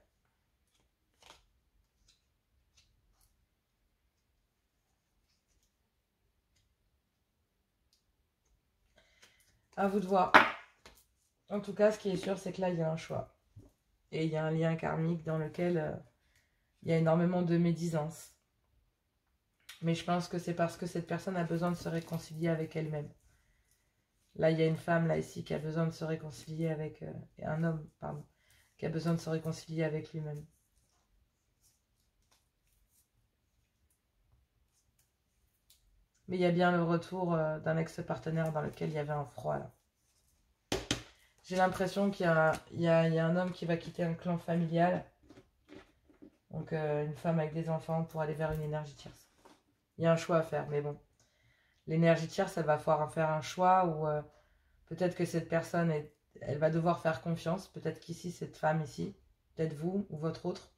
A: À vous de voir. En tout cas, ce qui est sûr, c'est que là, il y a un choix. Et il y a un lien karmique dans lequel il y a énormément de médisance. Mais je pense que c'est parce que cette personne a besoin de se réconcilier avec elle-même. Là, il y a une femme, là, ici, qui a besoin de se réconcilier avec... un homme, pardon, qui a besoin de se réconcilier avec lui-même. Mais il y a bien le retour d'un ex-partenaire dans lequel il y avait un froid, là. J'ai l'impression qu'il y a un homme qui va quitter un clan familial. Donc, une femme avec des enfants pour aller vers une énergie tierce. Il y a un choix à faire, mais bon. L'énergie tierce, elle va falloir faire un choix où peut-être que cette personne, elle va devoir faire confiance. Peut-être qu'ici, cette femme ici, peut-être vous ou votre autre,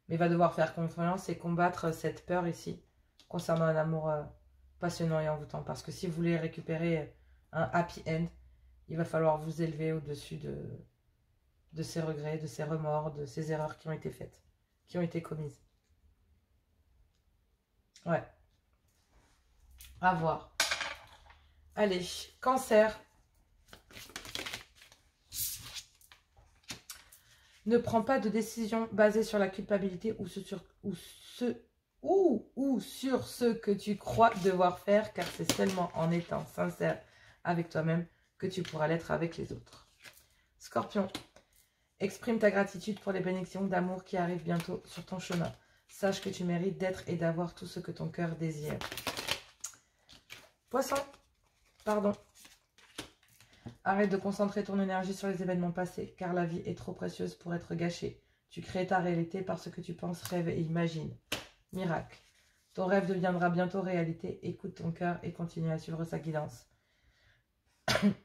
A: mais va devoir faire confiance et combattre cette peur ici concernant un amour passionnant et envoûtant. Parce que si vous voulez récupérer un happy end, il va falloir vous élever au-dessus de ces regrets, de ces remords, de ces erreurs qui ont été faites, qui ont été commises. Ouais. À voir. Allez, Cancer. Ne prends pas de décision basée sur la culpabilité ou sur ce que tu crois devoir faire, car c'est seulement en étant sincère avec toi-même que tu pourras l'être avec les autres. Scorpion. Exprime ta gratitude pour les bénédictions d'amour qui arrivent bientôt sur ton chemin. Sache que tu mérites d'être et d'avoir tout ce que ton cœur désire. Poisson. Pardon. Arrête de concentrer ton énergie sur les événements passés, car la vie est trop précieuse pour être gâchée. Tu crées ta réalité parce que tu penses, rêves et imagines. Miracle. Ton rêve deviendra bientôt réalité. Écoute ton cœur et continue à suivre sa guidance.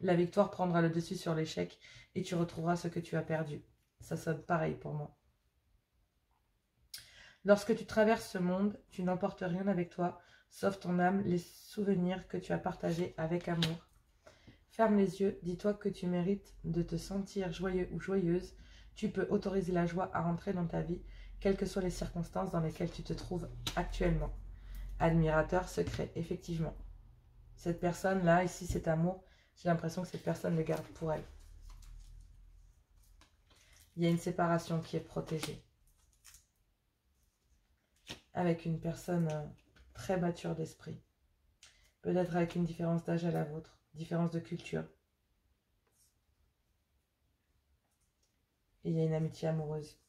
A: La victoire prendra le dessus sur l'échec et tu retrouveras ce que tu as perdu. Ça sonne pareil pour moi. Lorsque tu traverses ce monde, tu n'emportes rien avec toi, sauf ton âme, les souvenirs que tu as partagés avec amour. Ferme les yeux, dis-toi que tu mérites de te sentir joyeux ou joyeuse. Tu peux autoriser la joie à rentrer dans ta vie, quelles que soient les circonstances dans lesquelles tu te trouves actuellement. Admirateur secret, effectivement. Cette personne-là, ici, cet amour, j'ai l'impression que cette personne le garde pour elle. Il y a une séparation qui est protégée. Avec une personne très mature d'esprit. Peut-être avec une différence d'âge à la vôtre. Différence de culture. Et il y a une amitié amoureuse.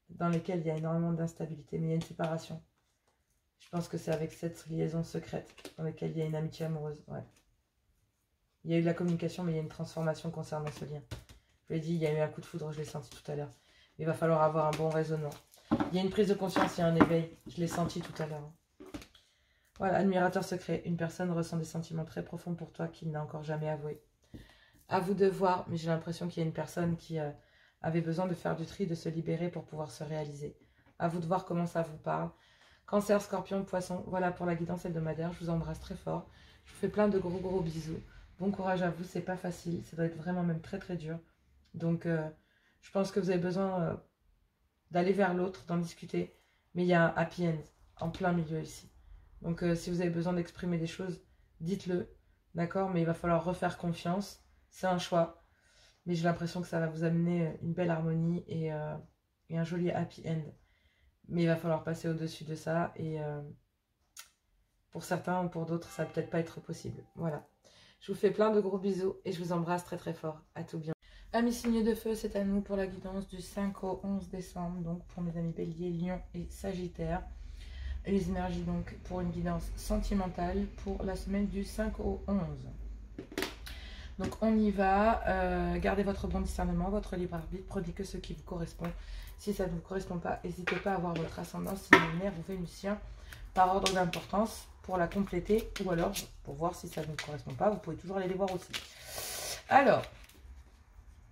A: Dans laquelle il y a énormément d'instabilité. Mais il y a une séparation. Je pense que c'est avec cette liaison secrète. Dans laquelle il y a une amitié amoureuse. Ouais. Il y a eu de la communication, mais il y a une transformation concernant ce lien. Je l'ai dit, il y a eu un coup de foudre, je l'ai senti tout à l'heure. Il va falloir avoir un bon raisonnement. Il y a une prise de conscience, il y a un éveil. Je l'ai senti tout à l'heure. Voilà, admirateur secret. Une personne ressent des sentiments très profonds pour toi qu'il n'a encore jamais avoué. À vous de voir, mais j'ai l'impression qu'il y a une personne qui avait besoin de faire du tri, de se libérer pour pouvoir se réaliser. À vous de voir comment ça vous parle. Cancer, Scorpion, Poisson, voilà pour la guidance hebdomadaire. Je vous embrasse très fort. Je vous fais plein de gros bisous. Bon courage à vous, c'est pas facile. Ça doit être vraiment même très dur. Donc, je pense que vous avez besoin d'aller vers l'autre, d'en discuter. Mais il y a un happy end en plein milieu ici. Donc, si vous avez besoin d'exprimer des choses, dites-le. D'accord? Mais il va falloir refaire confiance. C'est un choix. Mais j'ai l'impression que ça va vous amener une belle harmonie et un joli happy end. Mais il va falloir passer au-dessus de ça. Et pour certains ou pour d'autres, ça va peut-être pas être possible. Voilà. Je vous fais plein de gros bisous et je vous embrasse très fort. À tout bien. Amis signes de feu, c'est à nous pour la guidance du 5 au 11 décembre. Donc pour mes amis Bélier, Lion et Sagittaire. Et les énergies donc pour une guidance sentimentale pour la semaine du 5 au 11. Donc on y va, gardez votre bon discernement, votre libre arbitre, prenez que ce qui vous correspond. Si ça ne vous correspond pas, n'hésitez pas à voir votre ascendant, signe lunaire ou vénusien par ordre d'importance pour la compléter. Ou alors, pour voir si ça ne vous correspond pas, vous pouvez toujours aller les voir aussi. Alors,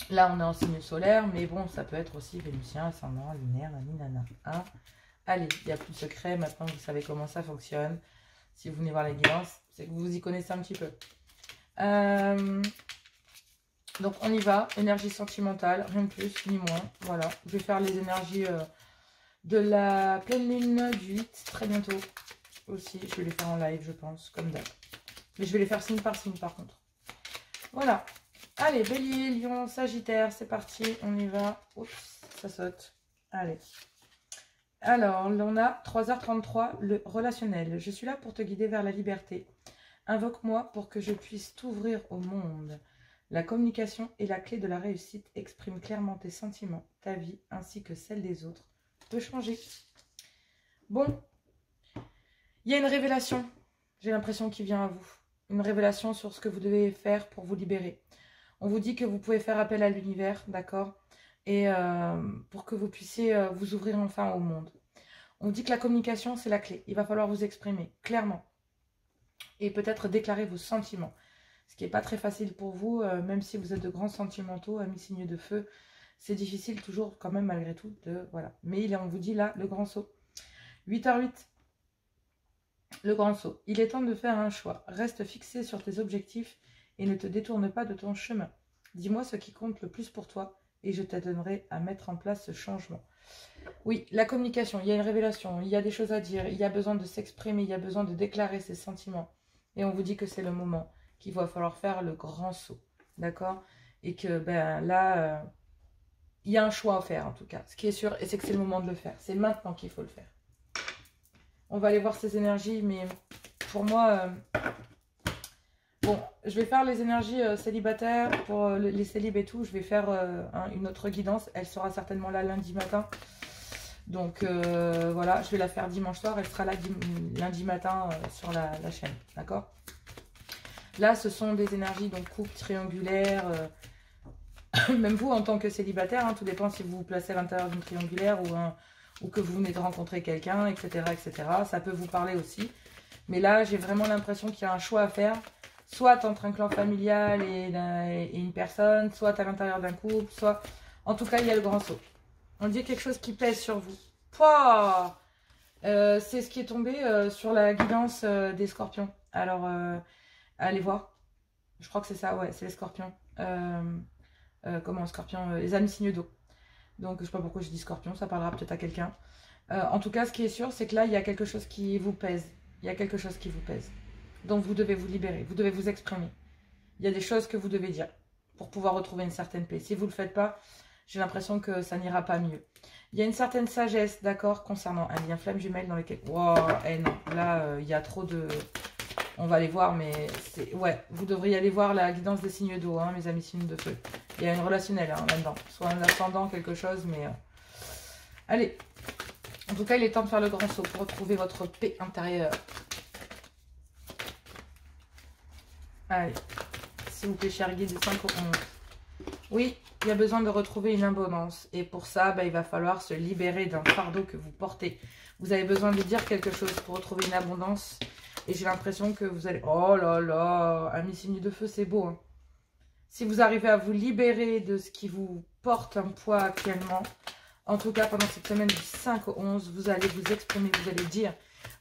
A: là on est en signe solaire, mais bon, ça peut être aussi vénusien, ascendant, lunaire, naninana. Hein. Allez, il n'y a plus de secret, maintenant vous savez comment ça fonctionne. Si vous venez voir les guidances, c'est que vous y connaissez un petit peu. Donc on y va, énergie sentimentale, rien de plus ni moins. Voilà, je vais faire les énergies de la pleine lune du 8 très bientôt aussi. Je vais les faire en live, je pense, comme d'hab. Mais je vais les faire signe par signe par contre. Voilà. Allez, Bélier, Lion, Sagittaire, c'est parti, on y va. Oups, ça saute. Allez. Alors, on a 3h33, le relationnel. Je suis là pour te guider vers la liberté. Invoque-moi pour que je puisse t'ouvrir au monde. La communication est la clé de la réussite. Exprime clairement tes sentiments, ta vie ainsi que celle des autres peut changer. Bon, il y a une révélation, j'ai l'impression qu'il vient à vous. Une révélation sur ce que vous devez faire pour vous libérer. On vous dit que vous pouvez faire appel à l'univers, d'accord? Et pour que vous puissiez vous ouvrir enfin au monde. On dit que la communication, c'est la clé. Il va falloir vous exprimer clairement. Et peut-être déclarer vos sentiments. Ce qui n'est pas très facile pour vous, même si vous êtes de grands sentimentaux, amis signes de feu. C'est difficile toujours quand même malgré tout. Voilà. Mais on vous dit là, le grand saut. 8h08. Le grand saut. Il est temps de faire un choix. Reste fixé sur tes objectifs et ne te détourne pas de ton chemin. Dis-moi ce qui compte le plus pour toi et je t'aiderai à mettre en place ce changement. Oui, la communication, il y a une révélation, il y a des choses à dire, il y a besoin de s'exprimer, il y a besoin de déclarer ses sentiments. Et on vous dit que c'est le moment, qu'il va falloir faire le grand saut, d'accord? Et que là, il y a un choix à faire en tout cas. Ce qui est sûr, et c'est que c'est le moment de le faire. C'est maintenant qu'il faut le faire. On va aller voir ces énergies, mais pour moi... bon, je vais faire les énergies célibataires pour les célibes et tout. Je vais faire une autre guidance. Elle sera certainement là lundi matin. Donc voilà, je vais la faire dimanche soir. Elle sera là lundi matin sur la chaîne. D'accord? Là, ce sont des énergies donc couple triangulaire. Même vous, en tant que célibataire, hein, tout dépend si vous vous placez à l'intérieur d'une triangulaire ou que vous venez de rencontrer quelqu'un, etc., etc. Ça peut vous parler aussi. Mais là, j'ai vraiment l'impression qu'il y a un choix à faire. Soit entre un clan familial et une personne, soit à l'intérieur d'un couple, soit... En tout cas, il y a le grand saut. On dit quelque chose qui pèse sur vous. Pouah, c'est ce qui est tombé sur la guidance des scorpions. Alors, allez voir. Je crois que c'est ça, ouais, c'est les scorpions. Comment, scorpions les amis signes d'eau. Donc, je sais pas pourquoi je dis scorpion, ça parlera peut-être à quelqu'un. En tout cas, ce qui est sûr, c'est que là, il y a quelque chose qui vous pèse. Il y a quelque chose qui vous pèse. Donc, vous devez vous libérer, vous devez vous exprimer. Il y a des choses que vous devez dire pour pouvoir retrouver une certaine paix. Si vous ne le faites pas, j'ai l'impression que ça n'ira pas mieux. Il y a une certaine sagesse, d'accord, concernant un lien flamme jumelle dans lequel... Wow, non, là, il y a trop de... On va aller voir, mais c'est... Ouais, vous devriez aller voir la guidance des signes d'eau, hein, mes amis signes de feu. Il y a une relationnelle hein, là-dedans. Soit un ascendant, quelque chose, mais... Allez. En tout cas, il est temps de faire le grand saut pour retrouver votre paix intérieure. Allez. S'il vous plaît, cher guide, du 5 au 11. Oui, il y a besoin de retrouver une abondance. Et pour ça, il va falloir se libérer d'un fardeau que vous portez. Vous avez besoin de dire quelque chose pour retrouver une abondance. Et j'ai l'impression que vous allez... Oh là là, un signe de feu, c'est beau. Hein. Si vous arrivez à vous libérer de ce qui vous porte un poids actuellement, en tout cas pendant cette semaine du 5 au 11, vous allez vous exprimer, vous allez dire,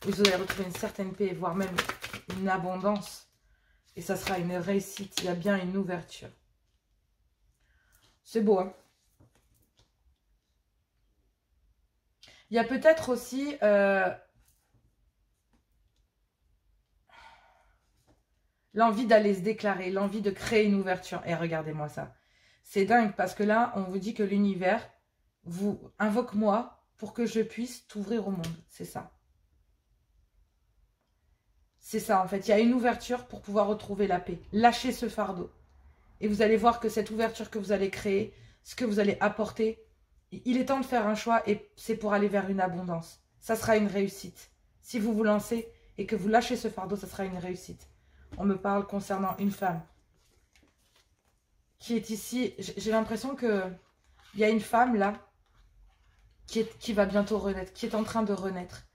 A: vous allez retrouver une certaine paix, voire même une abondance. Et ça sera une réussite, il y a bien une ouverture. C'est beau, hein? Il y a peut-être aussi... l'envie d'aller se déclarer, l'envie de créer une ouverture. Et regardez-moi ça. C'est dingue parce que là, on vous dit que l'univers vous invoque moi pour que je puisse t'ouvrir au monde. C'est ça. C'est ça en fait. Il y a une ouverture pour pouvoir retrouver la paix. Lâchez ce fardeau. Et vous allez voir que cette ouverture que vous allez créer, ce que vous allez apporter, il est temps de faire un choix et c'est pour aller vers une abondance. Ça sera une réussite. Si vous vous lancez et que vous lâchez ce fardeau, ça sera une réussite. On me parle concernant une femme qui est ici. J'ai l'impression que il y a une femme là qui va bientôt renaître, qui est en train de renaître,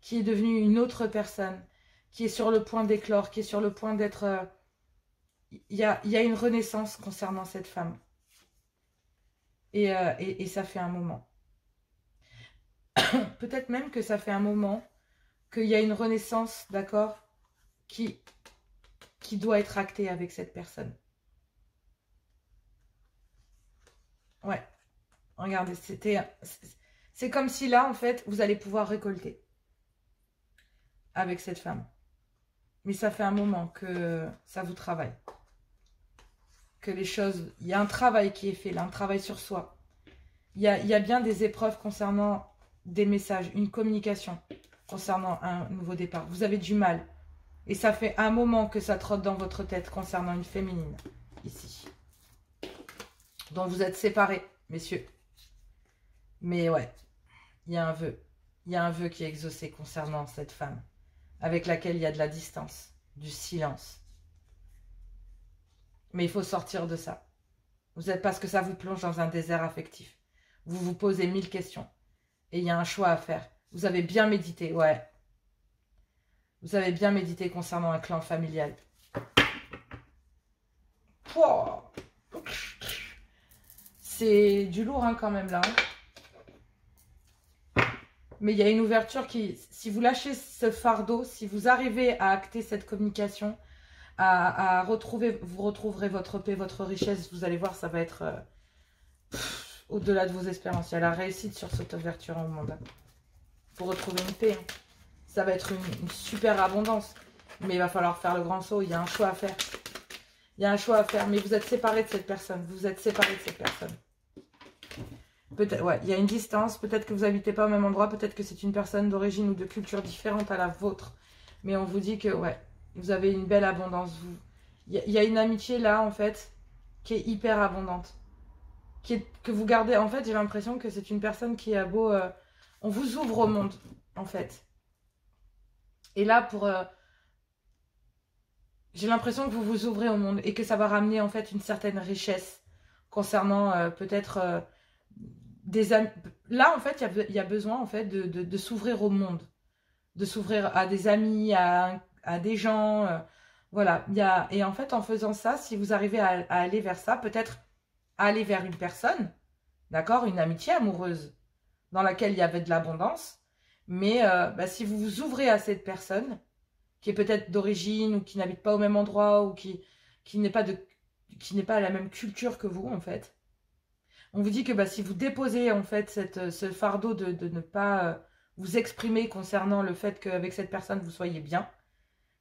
A: qui est devenue une autre personne, qui est sur le point d'éclore, qui est sur le point d'être... Il y a une renaissance concernant cette femme. Et ça fait un moment. Peut-être même que ça fait un moment qu'il y a une renaissance, d'accord, qui doit être actée avec cette personne. Ouais. Regardez, c'est comme si là, en fait, vous allez pouvoir récolter avec cette femme. Mais ça fait un moment que ça vous travaille. Que les choses... Il y a un travail qui est fait là, un travail sur soi. Il y a bien des épreuves concernant des messages, une communication concernant un nouveau départ. Vous avez du mal. Et ça fait un moment que ça trotte dans votre tête concernant une féminine, ici. Dont vous êtes séparés, messieurs. Mais ouais, il y a un vœu. Il y a un vœu qui est exaucé concernant cette femme, avec laquelle il y a de la distance, du silence. Mais il faut sortir de ça. Vous êtes parce que ça vous plonge dans un désert affectif. Vous vous posez 1000 questions. Et il y a un choix à faire. Vous avez bien médité, ouais. Vous avez bien médité concernant un clan familial. C'est du lourd hein, quand même là. Mais il y a une ouverture qui... Si vous lâchez ce fardeau, si vous arrivez à acter cette communication, à retrouver... Vous retrouverez votre paix, votre richesse. Vous allez voir, ça va être au-delà de vos espérances. Il y a la réussite sur cette ouverture au monde. Pour retrouver une paix. Hein. Ça va être une super abondance. Mais il va falloir faire le grand saut. Il y a un choix à faire. Il y a un choix à faire. Mais vous êtes séparés de cette personne. Vous êtes séparés de cette personne. Peut-être, ouais, il y a une distance. Peut-être que vous n'habitez pas au même endroit. Peut-être que c'est une personne d'origine ou de culture différente à la vôtre. Mais on vous dit que, ouais, vous avez une belle abondance. Il y a une amitié là, en fait, qui est hyper abondante. Que vous gardez. En fait, j'ai l'impression que c'est une personne qui a beau... on vous ouvre au monde, en fait. Et là, j'ai l'impression que vous vous ouvrez au monde et que ça va ramener, en fait, une certaine richesse concernant peut-être... des amis. Là, en fait, il y a besoin, en fait, de s'ouvrir au monde. De s'ouvrir à des amis, à des gens. Voilà. Et en fait, en faisant ça, si vous arrivez à aller vers ça, peut-être aller vers une personne, d'accord, une amitié amoureuse, dans laquelle il y avait de l'abondance. Mais si vous vous ouvrez à cette personne, qui est peut-être d'origine, ou qui n'habite pas au même endroit, ou qui n'est pas à la même culture que vous, en fait, on vous dit que si vous déposez en fait ce fardeau de ne pas vous exprimer concernant le fait qu'avec cette personne vous soyez bien,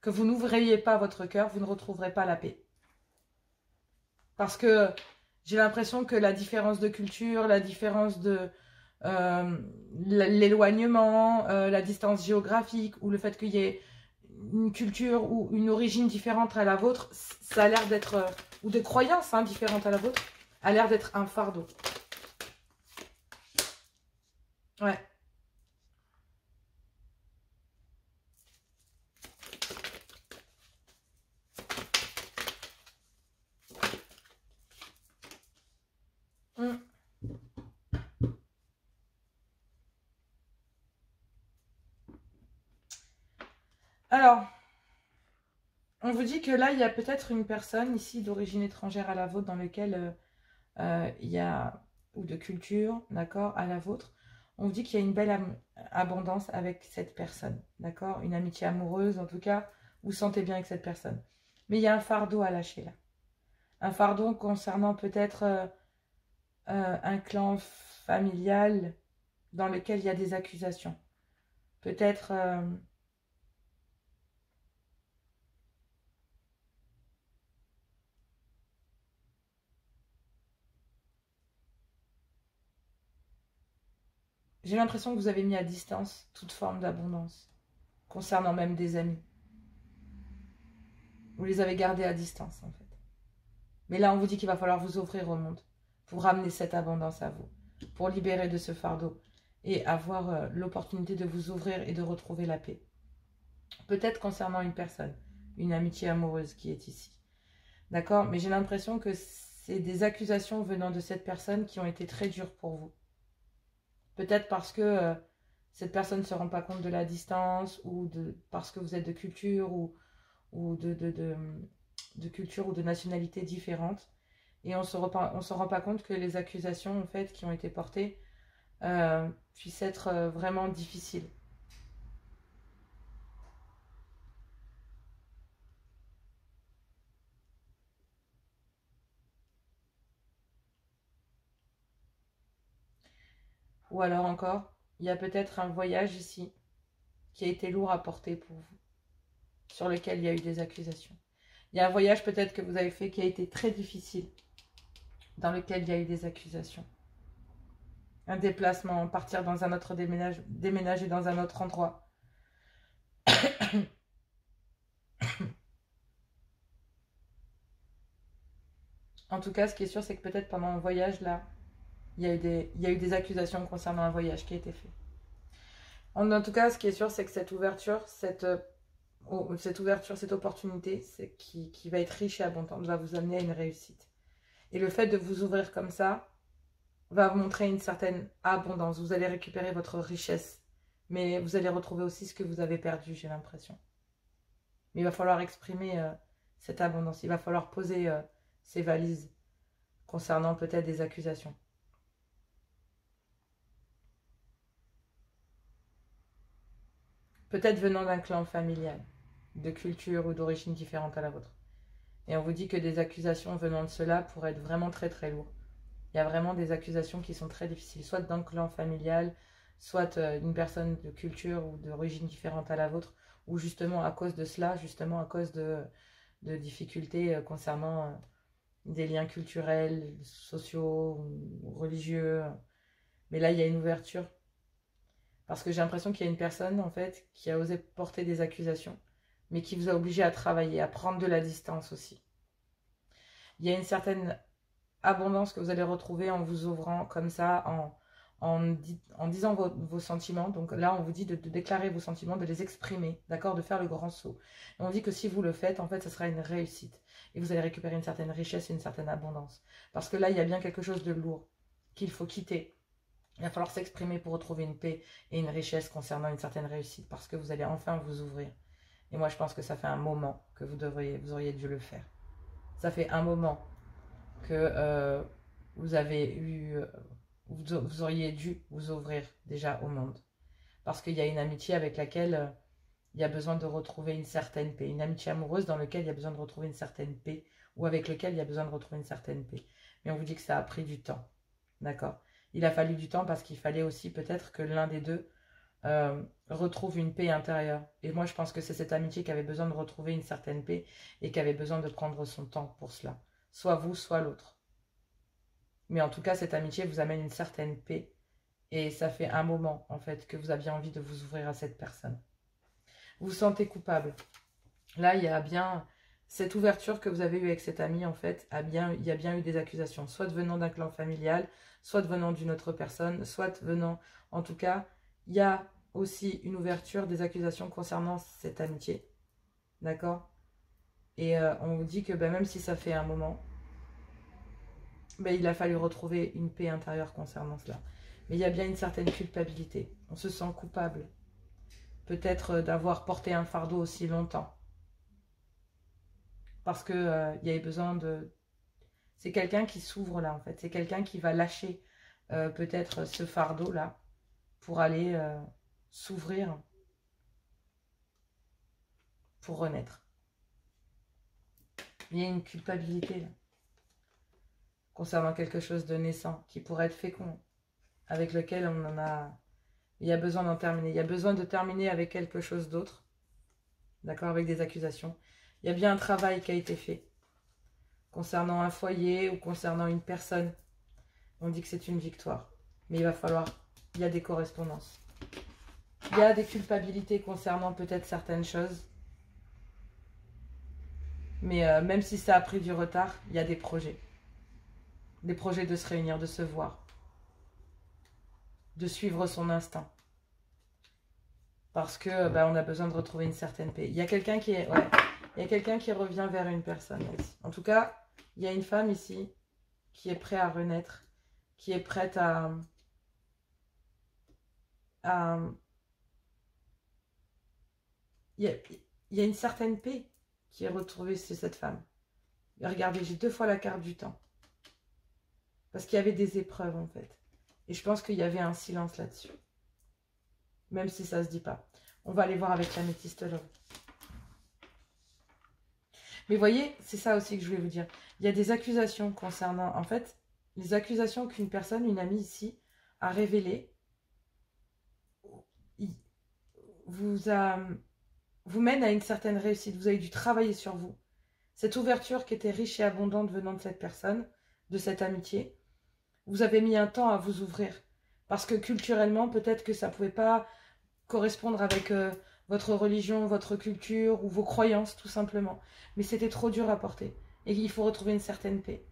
A: que vous n'ouvriez pas votre cœur, vous ne retrouverez pas la paix. Parce que j'ai l'impression que la différence de culture, la différence de l'éloignement, la distance géographique, ou le fait qu'il y ait une culture ou une origine différente à la vôtre, ça a l'air d'être, ou des croyances différentes à la vôtre, a l'air d'être un fardeau. Ouais. Mm. Alors, On vous dit que là, il y a peut-être une personne ici d'origine étrangère à la vôtre dans laquelle il y a, ou de culture, d'accord, à la vôtre. On vous dit qu'il y a une belle abondance avec cette personne, d'accord? Une amitié amoureuse, en tout cas, vous sentez bien avec cette personne. Mais il y a un fardeau à lâcher là. Un fardeau concernant peut-être un clan familial dans lequel il y a des accusations. Peut-être... j'ai l'impression que vous avez mis à distance toute forme d'abondance, concernant même des amis. Vous les avez gardés à distance, en fait. Mais là, on vous dit qu'il va falloir vous ouvrir au monde pour ramener cette abondance à vous, pour libérer de ce fardeau et avoir l'opportunité de vous ouvrir et de retrouver la paix. Peut-être concernant une personne, une amitié amoureuse qui est ici. D'accord? Mais j'ai l'impression que c'est des accusations venant de cette personne qui ont été très dures pour vous. Peut-être parce que cette personne ne se rend pas compte de la distance ou parce que vous êtes de culture ou de culture ou de nationalité différentes. Et on ne se rend pas compte que les accusations en fait, qui ont été portées puissent être vraiment difficiles. Ou alors encore, il y a peut-être un voyage ici qui a été lourd à porter pour vous, sur lequel il y a eu des accusations. Il y a un voyage peut-être que vous avez fait qui a été très difficile, dans lequel il y a eu des accusations. Un déplacement, partir dans un autre déménager dans un autre endroit. En tout cas, ce qui est sûr, c'est que peut-être pendant un voyage, là, il y a eu des accusations concernant un voyage qui a été fait. En tout cas, ce qui est sûr, c'est que cette ouverture, cette opportunité qui va être riche et abondante, va vous amener à une réussite. Et le fait de vous ouvrir comme ça va vous montrer une certaine abondance. Vous allez récupérer votre richesse, mais vous allez retrouver aussi ce que vous avez perdu, j'ai l'impression. Mais il va falloir exprimer cette abondance. Il va falloir poser ces valises concernant peut-être des accusations. Peut-être venant d'un clan familial, de culture ou d'origine différente à la vôtre. Et on vous dit que des accusations venant de cela pourraient être vraiment très très lourdes. Il y a vraiment des accusations qui sont très difficiles, soit d'un clan familial, soit d'une personne de culture ou d'origine différente à la vôtre, ou justement à cause de cela, justement à cause de difficultés concernant des liens culturels, sociaux ou religieux. Mais là, il y a une ouverture. Parce que j'ai l'impression qu'il y a une personne, en fait, qui a osé porter des accusations, mais qui vous a obligé à travailler, à prendre de la distance aussi. Il y a une certaine abondance que vous allez retrouver en vous ouvrant comme ça, en disant vos sentiments. Donc là, on vous dit de déclarer vos sentiments, de les exprimer, d'accord, de faire le grand saut. Et on dit que si vous le faites, en fait, ça sera une réussite. Et vous allez récupérer une certaine richesse et une certaine abondance. Parce que là, il y a bien quelque chose de lourd qu'il faut quitter. Il va falloir s'exprimer pour retrouver une paix et une richesse concernant une certaine réussite. Parce que vous allez enfin vous ouvrir. Et moi, je pense que ça fait un moment que vous auriez dû le faire. Ça fait un moment que vous avez eu... vous auriez dû vous ouvrir déjà au monde. Parce qu'il y a une amitié avec laquelle il y a besoin de retrouver une certaine paix. Une amitié amoureuse dans laquelle il y a besoin de retrouver une certaine paix. Ou avec laquelle il y a besoin de retrouver une certaine paix. Mais on vous dit que ça a pris du temps. D'accord? Il a fallu du temps parce qu'il fallait aussi peut-être que l'un des deux retrouve une paix intérieure. Et moi, je pense que c'est cette amitié qui avait besoin de retrouver une certaine paix et qui avait besoin de prendre son temps pour cela. Soit vous, soit l'autre. Mais en tout cas, cette amitié vous amène une certaine paix. Et ça fait un moment, en fait, que vous aviez envie de vous ouvrir à cette personne. Vous vous sentez coupable. Là, il y a bien... Cette ouverture que vous avez eue avec cet ami, en fait, il y a bien eu des accusations. Soit venant d'un clan familial, soit venant d'une autre personne, soit venant... En tout cas, il y a aussi une ouverture des accusations concernant cette amitié. D'accord? Et on vous dit que même si ça fait un moment, il a fallu retrouver une paix intérieure concernant cela. Mais il y a bien une certaine culpabilité. On se sent coupable. Peut-être d'avoir porté un fardeau aussi longtemps. Parce que il y avait besoin de... C'est quelqu'un qui s'ouvre là, en fait. C'est quelqu'un qui va lâcher peut-être ce fardeau-là pour aller s'ouvrir, pour renaître. Il y a une culpabilité là, concernant quelque chose de naissant, qui pourrait être fécond, avec lequel on en a... Il y a besoin d'en terminer. Il y a besoin de terminer avec quelque chose d'autre. D'accord, avec des accusations. Il y a bien un travail qui a été fait. Concernant un foyer ou concernant une personne. On dit que c'est une victoire. Mais il va falloir... Il y a des correspondances. Il y a des culpabilités concernant peut-être certaines choses. Mais même si ça a pris du retard, il y a des projets. Des projets de se réunir, de se voir. De suivre son instinct. Parce que on a besoin de retrouver une certaine paix. Il y a quelqu'un qui est... Ouais, il y a quelqu'un qui revient vers une personne. En tout cas, il y a une femme ici qui est prête à renaître. Qui est prête à il y a une certaine paix qui est retrouvée chez cette femme. Et regardez, j'ai 2 fois la carte du temps. Parce qu'il y avait des épreuves en fait. Et je pense qu'il y avait un silence là-dessus. Même si ça ne se dit pas. On va aller voir avec l'améthyste là. Mais vous voyez, c'est ça aussi que je voulais vous dire. Il y a des accusations concernant... En fait, les accusations qu'une personne, une amie ici, a révélées, vous mène à une certaine réussite. Vous avez dû travailler sur vous. Cette ouverture qui était riche et abondante venant de cette personne, de cette amitié, vous avez mis un temps à vous ouvrir. Parce que culturellement, peut-être que ça ne pouvait pas correspondre avec votre religion, votre culture ou vos croyances, tout simplement. Mais c'était trop dur à porter. Et il faut retrouver une certaine paix.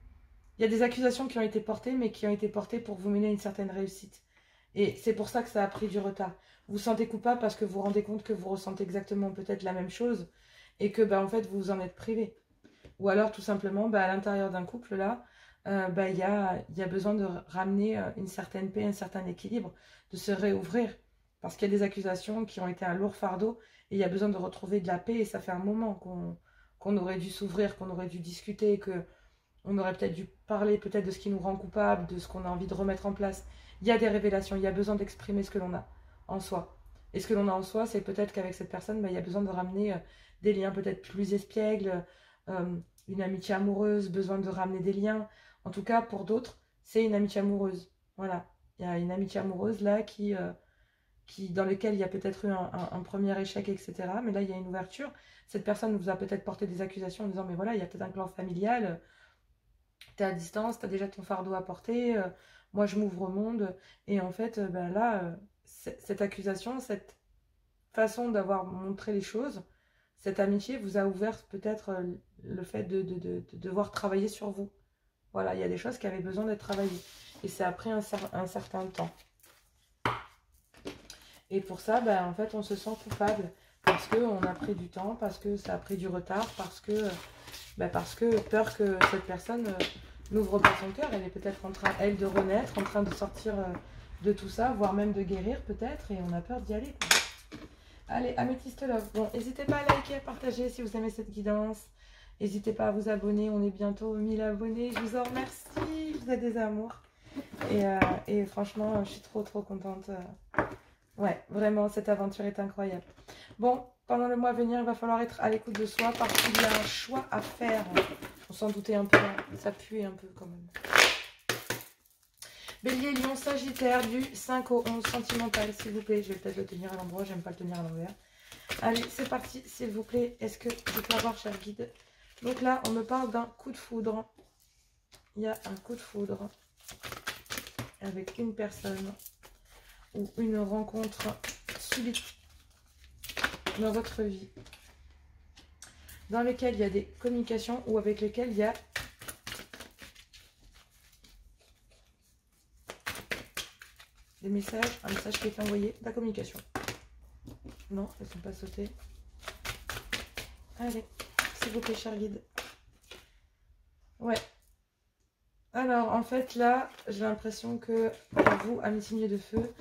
A: Il y a des accusations qui ont été portées, mais qui ont été portées pour vous mener à une certaine réussite. Et c'est pour ça que ça a pris du retard. Vous vous sentez coupable parce que vous vous rendez compte que vous ressentez exactement peut-être la même chose et que en fait vous vous en êtes privé. Ou alors tout simplement à l'intérieur d'un couple là, il y a besoin de ramener une certaine paix, un certain équilibre, de se réouvrir. Parce qu'il y a des accusations qui ont été un lourd fardeau et il y a besoin de retrouver de la paix et ça fait un moment qu'on aurait dû s'ouvrir, qu'on aurait dû discuter, qu'on aurait peut-être dû parler peut-être de ce qui nous rend coupable, de ce qu'on a envie de remettre en place. Il y a des révélations, il y a besoin d'exprimer ce que l'on a en soi. Et ce que l'on a en soi, c'est peut-être qu'avec cette personne, il y a besoin de ramener des liens peut-être plus espiègles, une amitié amoureuse, besoin de ramener des liens. En tout cas, pour d'autres, c'est une amitié amoureuse. Voilà, il y a une amitié amoureuse là dans laquelle il y a peut-être eu un premier échec, etc. Mais là, il y a une ouverture. Cette personne vous a peut-être porté des accusations en disant, mais voilà, il y a peut-être un clan familial, tu es à distance, tu as déjà ton fardeau à porter, moi je m'ouvre au monde. Et en fait, là, cette accusation, cette façon d'avoir montré les choses, cette amitié vous a ouvert peut-être le fait de devoir travailler sur vous. Voilà, il y a des choses qui avaient besoin d'être travaillées. Et ça a pris un certain temps. Et pour ça, en fait, on se sent coupable parce qu'on a pris du temps, parce que ça a pris du retard, parce que peur que cette personne n'ouvre pas son cœur. Elle est peut-être en train, elle, de renaître, en train de sortir de tout ça, voire même de guérir peut-être, et on a peur d'y aller, quoi. Allez, Améthyste Love. Bon, n'hésitez pas à liker, à partager si vous aimez cette guidance. N'hésitez pas à vous abonner, on est bientôt 1000 abonnés. Je vous en remercie, vous êtes des amours. Et franchement, je suis trop contente. Ouais, vraiment, cette aventure est incroyable. Bon, pendant le mois à venir, il va falloir être à l'écoute de soi parce qu'il y a un choix à faire. On s'en doutait un peu, ça puait un peu quand même. Bélier, Lion, Sagittaire, du 5 au 11, sentimental, s'il vous plaît. Je vais peut-être le tenir à l'endroit, j'aime pas le tenir à l'envers. Allez, c'est parti, s'il vous plaît. Est-ce que je peux avoir, cher guide? Donc là, on me parle d'un coup de foudre. Il y a un coup de foudre avec une personne ou une rencontre subite dans votre vie, dans lesquelles il y a des communications ou avec lesquelles il y a des messages, un message qui est envoyé, de la communication. Non, elles ne sont pas sautées. Allez, s'il vous plaît, cher guide. Ouais. Alors, en fait, là, j'ai l'impression que pour vous, amis signes de feu,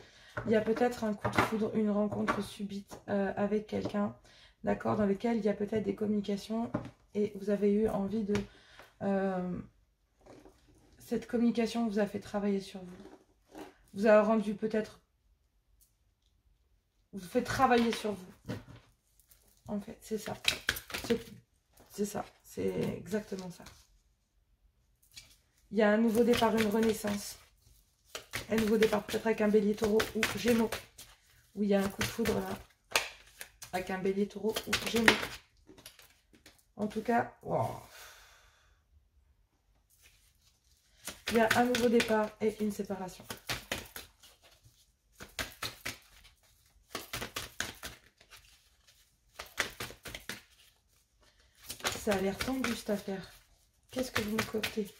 A: il y a peut-être un coup de foudre, une rencontre subite avec quelqu'un d'accord, dans lequel il y a peut-être des communications et vous avez eu envie de... cette communication vous a fait travailler sur vous. Vous a rendu peut-être... Vous fait travailler sur vous. En fait, c'est ça. C'est ça. C'est exactement ça. Il y a un nouveau départ, une renaissance. Un nouveau départ, peut-être avec un bélier, taureau ou gémeaux. Où il y a un coup de foudre là. Avec un bélier, taureau ou gémeaux. En tout cas, wow. Il y a un nouveau départ et une séparation. Ça a l'air tendu cette affaire. Qu'est-ce que vous me coptez?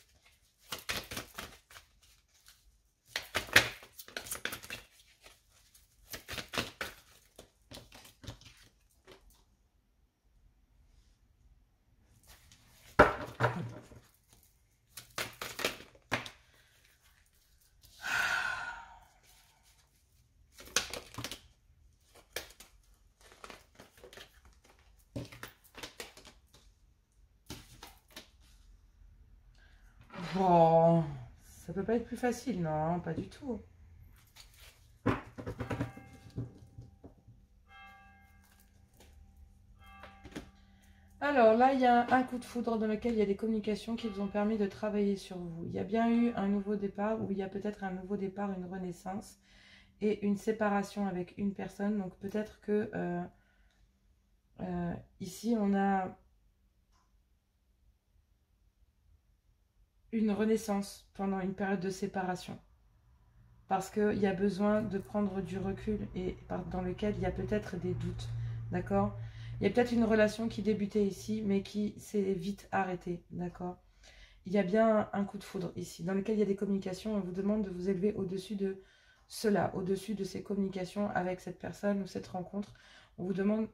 A: Bon, ça peut pas être plus facile, non, pas du tout. Alors là, il y a un coup de foudre dans lequel il y a des communications qui vous ont permis de travailler sur vous. Il y a bien eu un nouveau départ, ou il y a peut-être un nouveau départ, une renaissance, et une séparation avec une personne. Donc peut-être que ici, on a une renaissance pendant une période de séparation. Parce qu'il y a besoin de prendre du recul et dans lequel il y a peut-être des doutes. D'accord? Il y a peut-être une relation qui débutait ici, mais qui s'est vite arrêtée. D'accord? Il y a bien un coup de foudre ici, dans lequel il y a des communications. On vous demande de vous élever au-dessus de cela, au-dessus de ces communications avec cette personne ou cette rencontre. On vous demande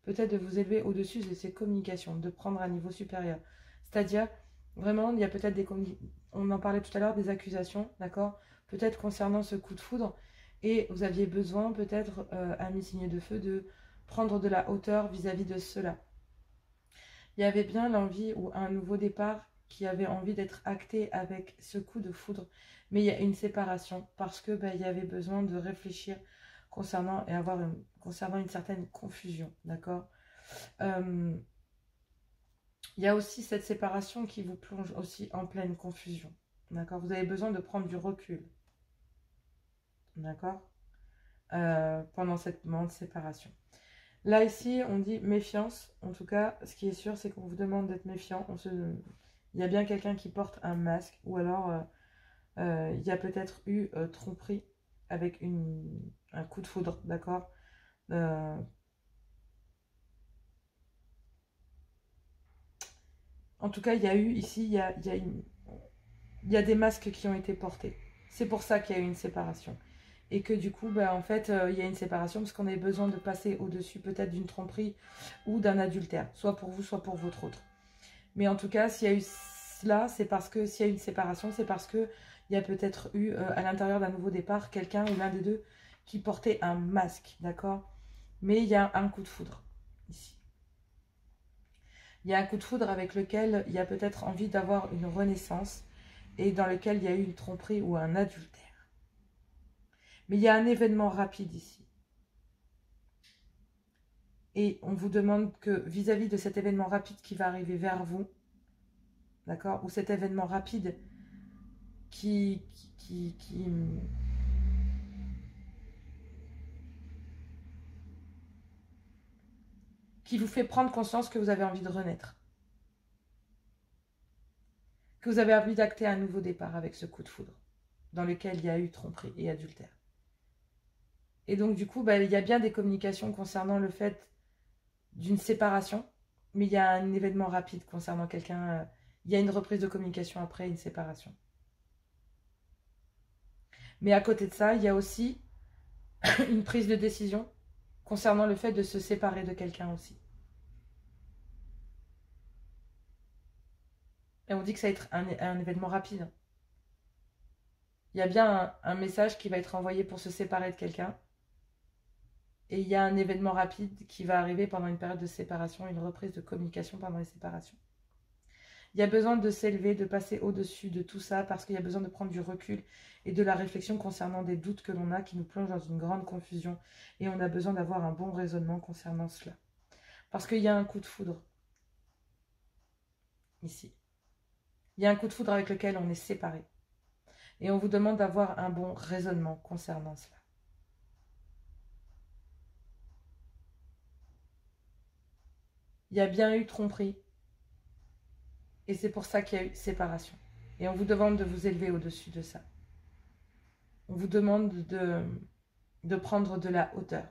A: peut-être de vous élever au-dessus de ces communications, de prendre un niveau supérieur. C'est-à-dire, vraiment, il y a peut-être des communications, on en parlait tout à l'heure, des accusations, d'accord? Peut-être concernant ce coup de foudre, et vous aviez besoin, peut-être, ami signe de feu, de prendre de la hauteur vis-à-vis de cela. Il y avait bien l'envie ou un nouveau départ qui avait envie d'être acté avec ce coup de foudre, mais il y a une séparation parce que il y avait besoin de réfléchir concernant et concernant une certaine confusion, d'accord. Il y a aussi cette séparation qui vous plonge aussi en pleine confusion, d'accord. Vous avez besoin de prendre du recul, d'accord, pendant cette moment de séparation. Là, ici, on dit méfiance. En tout cas, ce qui est sûr, c'est qu'on vous demande d'être méfiant. Il y a bien quelqu'un qui porte un masque. Ou alors, il y a peut-être eu tromperie avec un coup de foudre, d'accord. En tout cas, il y a eu ici, il y a des masques qui ont été portés. C'est pour ça qu'il y a eu une séparation. Et que du coup, en fait, il y a une séparation parce qu'on avait besoin de passer au-dessus peut-être d'une tromperie ou d'un adultère, soit pour vous, soit pour votre autre. Mais en tout cas, s'il y a eu cela, c'est parce que s'il y a eu une séparation, c'est parce qu'il y a peut-être eu à l'intérieur d'un nouveau départ, quelqu'un ou l'un des deux qui portait un masque, d'accord? Mais il y a un coup de foudre ici. Il y a un coup de foudre avec lequel il y a peut-être envie d'avoir une renaissance et dans lequel il y a eu une tromperie ou un adultère. Mais il y a un événement rapide ici. Et on vous demande que vis-à-vis de cet événement rapide qui va arriver vers vous, d'accord, ou cet événement rapide qui vous fait prendre conscience que vous avez envie de renaître, que vous avez envie d'acter un nouveau départ avec ce coup de foudre, dans lequel il y a eu tromperie et adultère. Et donc du coup, il y a bien des communications concernant le fait d'une séparation, mais il y a un événement rapide concernant quelqu'un, il y a une reprise de communication après une séparation. Mais à côté de ça, il y a aussi une prise de décision concernant le fait de se séparer de quelqu'un aussi. Et on dit que ça va être un événement rapide. Il y a bien un message qui va être envoyé pour se séparer de quelqu'un. Et il y a un événement rapide qui va arriver pendant une période de séparation, une reprise de communication pendant les séparations. Il y a besoin de s'élever, de passer au-dessus de tout ça, parce qu'il y a besoin de prendre du recul et de la réflexion concernant des doutes que l'on a qui nous plongent dans une grande confusion. Et on a besoin d'avoir un bon raisonnement concernant cela. Parce qu'il y a un coup de foudre. Ici. Il y a un coup de foudre avec lequel on est séparés. Et on vous demande d'avoir un bon raisonnement concernant cela. Il y a bien eu tromperie. Et c'est pour ça qu'il y a eu séparation. Et on vous demande de vous élever au-dessus de ça. On vous demande de prendre de la hauteur.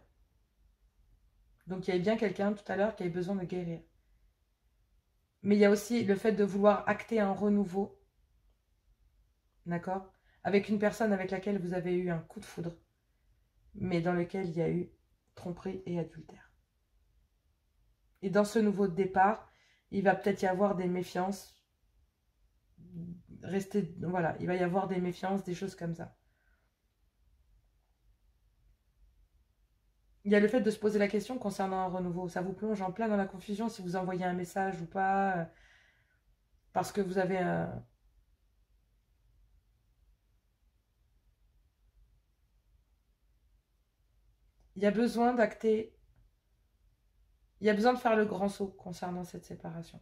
A: Donc il y avait bien quelqu'un tout à l'heure qui avait besoin de guérir. Mais il y a aussi le fait de vouloir acter un renouveau. D'accord? Avec une personne avec laquelle vous avez eu un coup de foudre. Mais dans lequel il y a eu tromperie et adultère. Et dans ce nouveau départ, il va peut-être y avoir des méfiances. Voilà, il va y avoir des méfiances, des choses comme ça. Il y a le fait de se poser la question concernant un renouveau. Ça vous plonge en plein dans la confusion si vous envoyez un message ou pas. Parce que vous avez un... Il y a besoin d'acter... Il y a besoin de faire le grand saut concernant cette séparation.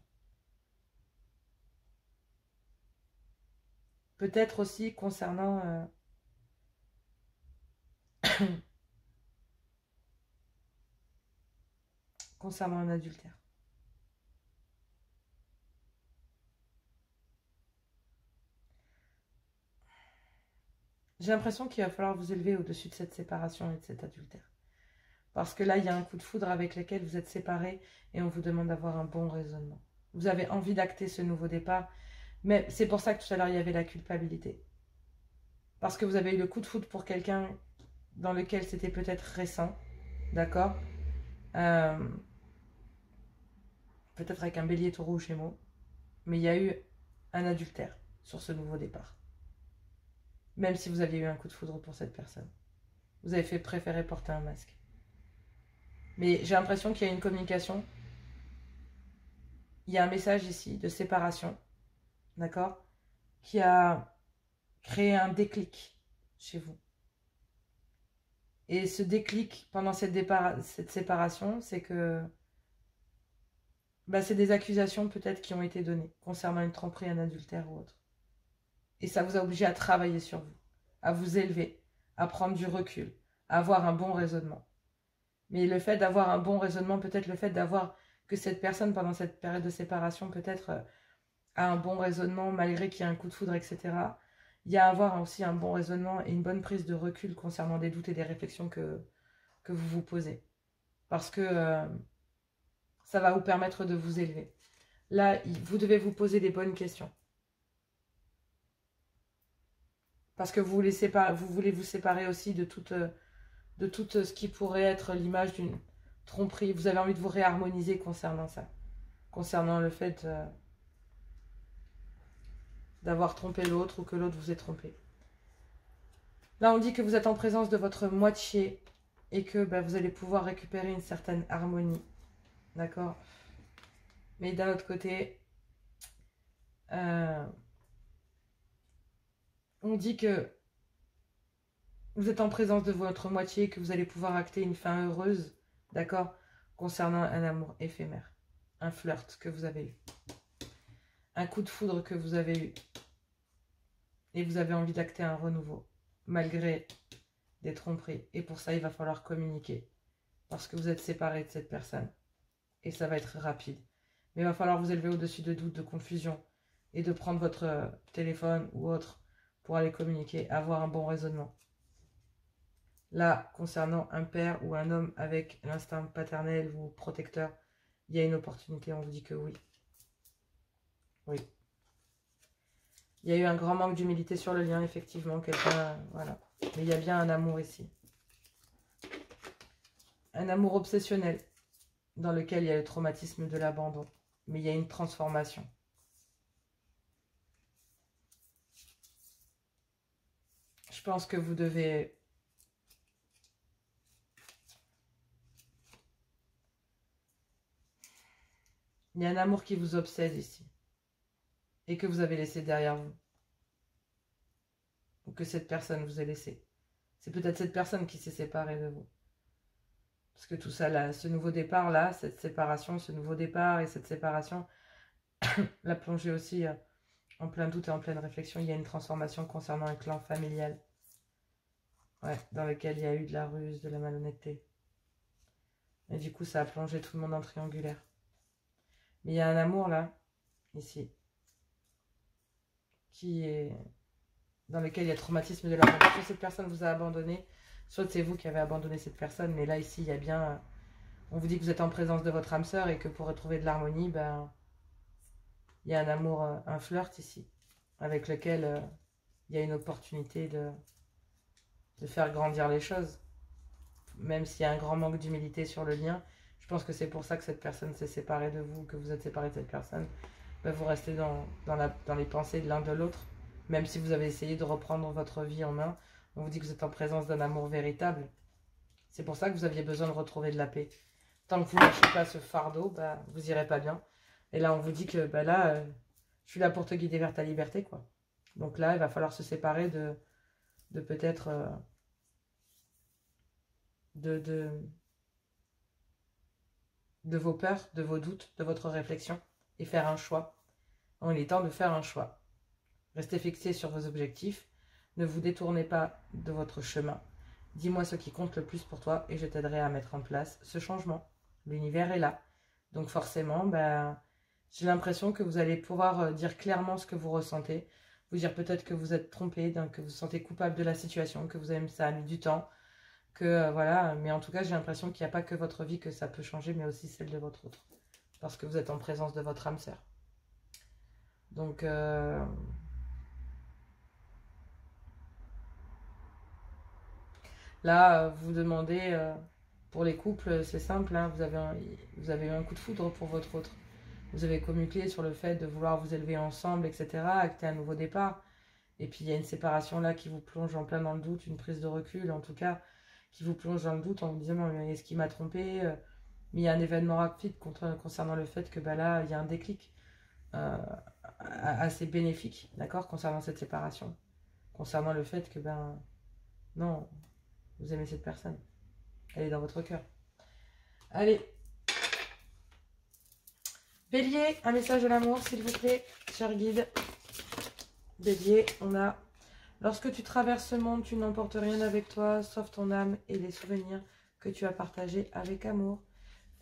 A: Peut-être aussi concernant... concernant un adultère. J'ai l'impression qu'il va falloir vous élever au-dessus de cette séparation et de cet adultère. Parce que là, il y a un coup de foudre avec lequel vous êtes séparés et on vous demande d'avoir un bon raisonnement. Vous avez envie d'acter ce nouveau départ, mais c'est pour ça que tout à l'heure, il y avait la culpabilité. Parce que vous avez eu le coup de foudre pour quelqu'un dans lequel c'était peut-être récent, d'accord, peut-être avec un bélier, taureau ou gémeaux, mais il y a eu un adultère sur ce nouveau départ. Même si vous aviez eu un coup de foudre pour cette personne. Vous avez fait préférer porter un masque. Mais j'ai l'impression qu'il y a une communication. Il y a un message ici de séparation, d'accord, qui a créé un déclic chez vous. Et ce déclic pendant cette séparation, c'est que c'est des accusations peut-être qui ont été données concernant une tromperie, un adultère ou autre. Et ça vous a obligé à travailler sur vous, à vous élever, à prendre du recul, à avoir un bon raisonnement. Mais le fait d'avoir un bon raisonnement, peut-être le fait d'avoir que cette personne pendant cette période de séparation peut-être a un bon raisonnement malgré qu'il y a un coup de foudre, etc. Il y a à avoir aussi un bon raisonnement et une bonne prise de recul concernant des doutes et des réflexions que vous vous posez. Parce que ça va vous permettre de vous élever. Là, vous devez vous poser des bonnes questions. Parce que vous voulez vous séparer aussi de tout ce qui pourrait être l'image d'une tromperie. Vous avez envie de vous réharmoniser concernant ça. Concernant le fait d'avoir trompé l'autre ou que l'autre vous ait trompé. Là, on dit que vous êtes en présence de votre moitié et que vous allez pouvoir récupérer une certaine harmonie. D'accord? Mais d'un autre côté, on dit que vous êtes en présence de votre moitié et que vous allez pouvoir acter une fin heureuse, d'accord, concernant un amour éphémère, un flirt que vous avez eu, un coup de foudre que vous avez eu, et vous avez envie d'acter un renouveau, malgré des tromperies. Et pour ça, il va falloir communiquer, parce que vous êtes séparés de cette personne, et ça va être rapide. Mais il va falloir vous élever au-dessus de doutes, de confusion, et de prendre votre téléphone ou autre pour aller communiquer, avoir un bon raisonnement. Là, concernant un père ou un homme avec l'instinct paternel ou protecteur, il y a une opportunité, on vous dit que oui. Oui. Il y a eu un grand manque d'humilité sur le lien, effectivement, quelqu'un, voilà. Mais il y a bien un amour ici. Un amour obsessionnel, dans lequel il y a le traumatisme de l'abandon. Mais il y a une transformation. Je pense que vous devez Il y a un amour qui vous obsède ici. Et que vous avez laissé derrière vous. Ou que cette personne vous a laissé. C'est peut-être cette personne qui s'est séparée de vous. Parce que tout ça, là, ce nouveau départ, là, cette séparation, ce nouveau départ et cette séparation, l'a plongé aussi en plein doute et en pleine réflexion. Il y a une transformation concernant un clan familial. Ouais, dans lequel il y a eu de la ruse, de la malhonnêteté. Et du coup, ça a plongé tout le monde en triangulaire. Mais il y a un amour, là, ici, qui est... dans lequel il y a traumatisme de l'abandon. Soit cette personne vous a abandonné, soit c'est vous qui avez abandonné cette personne. Mais là, ici, il y a bien... on vous dit que vous êtes en présence de votre âme sœur et que pour retrouver de l'harmonie, ben, il y a un amour, un flirt ici, avec lequel il y a une opportunité de faire grandir les choses. Même s'il y a un grand manque d'humilité sur le lien, je pense que c'est pour ça que cette personne s'est séparée de vous, que vous êtes séparé de cette personne. Ben, vous restez dans les pensées de l'un de l'autre. Même si vous avez essayé de reprendre votre vie en main, on vous dit que vous êtes en présence d'un amour véritable. C'est pour ça que vous aviez besoin de retrouver de la paix. Tant que vous ne lâchez pas ce fardeau, bah, vous irez pas bien. Et là, on vous dit que bah, là, je suis là pour te guider vers ta liberté, quoi. Donc là, il va falloir se séparer de peut-être... de vos peurs, de vos doutes, de votre réflexion et faire un choix. Donc, il est temps de faire un choix. Restez fixés sur vos objectifs. Ne vous détournez pas de votre chemin. Dis-moi ce qui compte le plus pour toi et je t'aiderai à mettre en place ce changement. L'univers est là. Donc forcément, ben, j'ai l'impression que vous allez pouvoir dire clairement ce que vous ressentez. Vous dire peut-être que vous êtes trompé, que vous vous sentez coupable de la situation, que ça a mis du temps. Que voilà, mais en tout cas, j'ai l'impression qu'il n'y a pas que votre vie que ça peut changer, mais aussi celle de votre autre. Parce que vous êtes en présence de votre âme sœur. Donc... là, vous demandez, pour les couples, c'est simple, hein, vous avez eu un coup de foudre pour votre autre. Vous avez communiqué sur le fait de vouloir vous élever ensemble, etc., acter un nouveau départ. Et puis il y a une séparation là qui vous plonge en plein dans le doute, une prise de recul en tout cas, qui vous plonge dans le doute en vous disant mais est-ce qu'il m'a trompé. Mais il y a un événement rapide concernant le fait que bah, là, il y a un déclic assez bénéfique, d'accord, concernant cette séparation. Concernant le fait que, ben, non, vous aimez cette personne. Elle est dans votre cœur. Allez. Bélier, un message de l'amour, s'il vous plaît, cher guide. Bélier, on a... Lorsque tu traverses ce monde, tu n'emportes rien avec toi, sauf ton âme et les souvenirs que tu as partagés avec amour.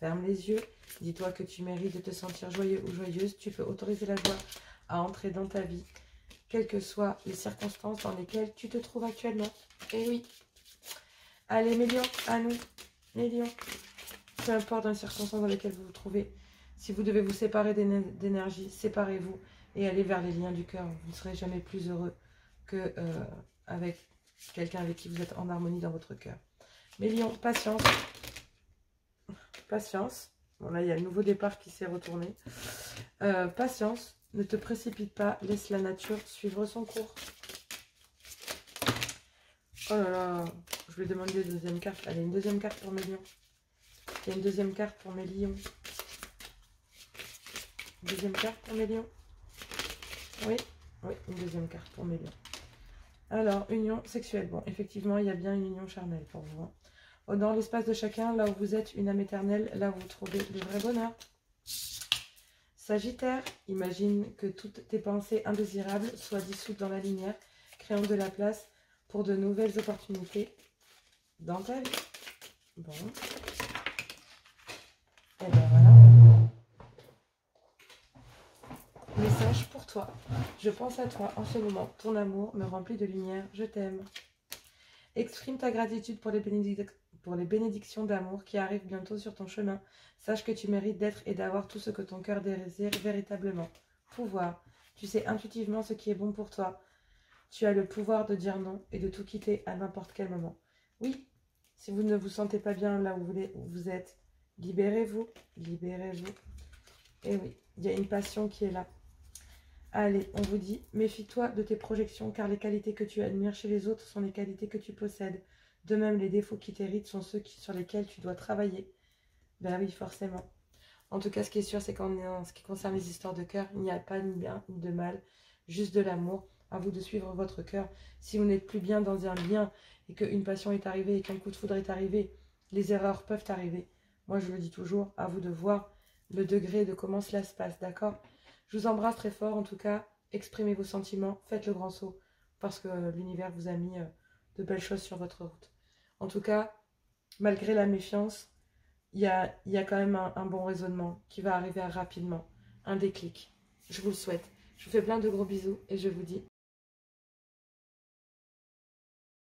A: Ferme les yeux. Dis-toi que tu mérites de te sentir joyeux ou joyeuse. Tu peux autoriser la joie à entrer dans ta vie, quelles que soient les circonstances dans lesquelles tu te trouves actuellement. Et oui. Allez, mes lions, à nous, les lions. Peu importe les circonstances dans lesquelles vous vous trouvez, si vous devez vous séparer d'énergie, séparez-vous et allez vers les liens du cœur. Vous ne serez jamais plus heureux que avec quelqu'un avec qui vous êtes en harmonie dans votre cœur. Mes lions, patience. Patience. Bon, là, il y a le nouveau départ qui s'est retourné. Patience. Ne te précipite pas. Laisse la nature suivre son cours. Oh là là. Je vais demander une deuxième carte. Allez, une deuxième carte pour mes lions. Il y a une deuxième carte pour mes lions. Deuxième carte pour mes lions. Oui, oui, une deuxième carte pour mes lions. Alors, union sexuelle. Bon, effectivement, il y a bien une union charnelle pour vous. Hein. Dans l'espace de chacun, là où vous êtes, une âme éternelle, là où vous trouvez le vrai bonheur. Sagittaire, imagine que toutes tes pensées indésirables soient dissoutes dans la lumière, créant de la place pour de nouvelles opportunités dans ta vie. Bon. Et bien voilà. Message pour toi. Je pense à toi en ce moment. Ton amour me remplit de lumière. Je t'aime. Exprime ta gratitude pour les bénédictions d'amour qui arrivent bientôt sur ton chemin. Sache que tu mérites d'être et d'avoir tout ce que ton cœur désire véritablement. Pouvoir. Tu sais intuitivement ce qui est bon pour toi. Tu as le pouvoir de dire non et de tout quitter à n'importe quel moment. Oui, si vous ne vous sentez pas bien là où vous êtes, libérez-vous. Libérez-vous. Et oui, il y a une passion qui est là. Allez, on vous dit, méfie-toi de tes projections car les qualités que tu admires chez les autres sont les qualités que tu possèdes. De même, les défauts qui t'héritent sont ceux sur lesquels tu dois travailler. Ben oui, forcément. En tout cas, ce qui est sûr, c'est qu'en ce qui concerne les histoires de cœur, il n'y a pas ni bien ni de mal, juste de l'amour. À vous de suivre votre cœur. Si vous n'êtes plus bien dans un lien et qu'une passion est arrivée et qu'un coup de foudre est arrivé, les erreurs peuvent arriver. Moi, je le dis toujours, à vous de voir le degré de comment cela se passe, d'accord? Je vous embrasse très fort, en tout cas. Exprimez vos sentiments, faites le grand saut, parce que l'univers vous a mis de belles choses sur votre route. En tout cas, malgré la méfiance, il y a quand même un bon raisonnement qui va arriver rapidement, un déclic. Je vous le souhaite. Je vous fais plein de gros bisous et je vous dis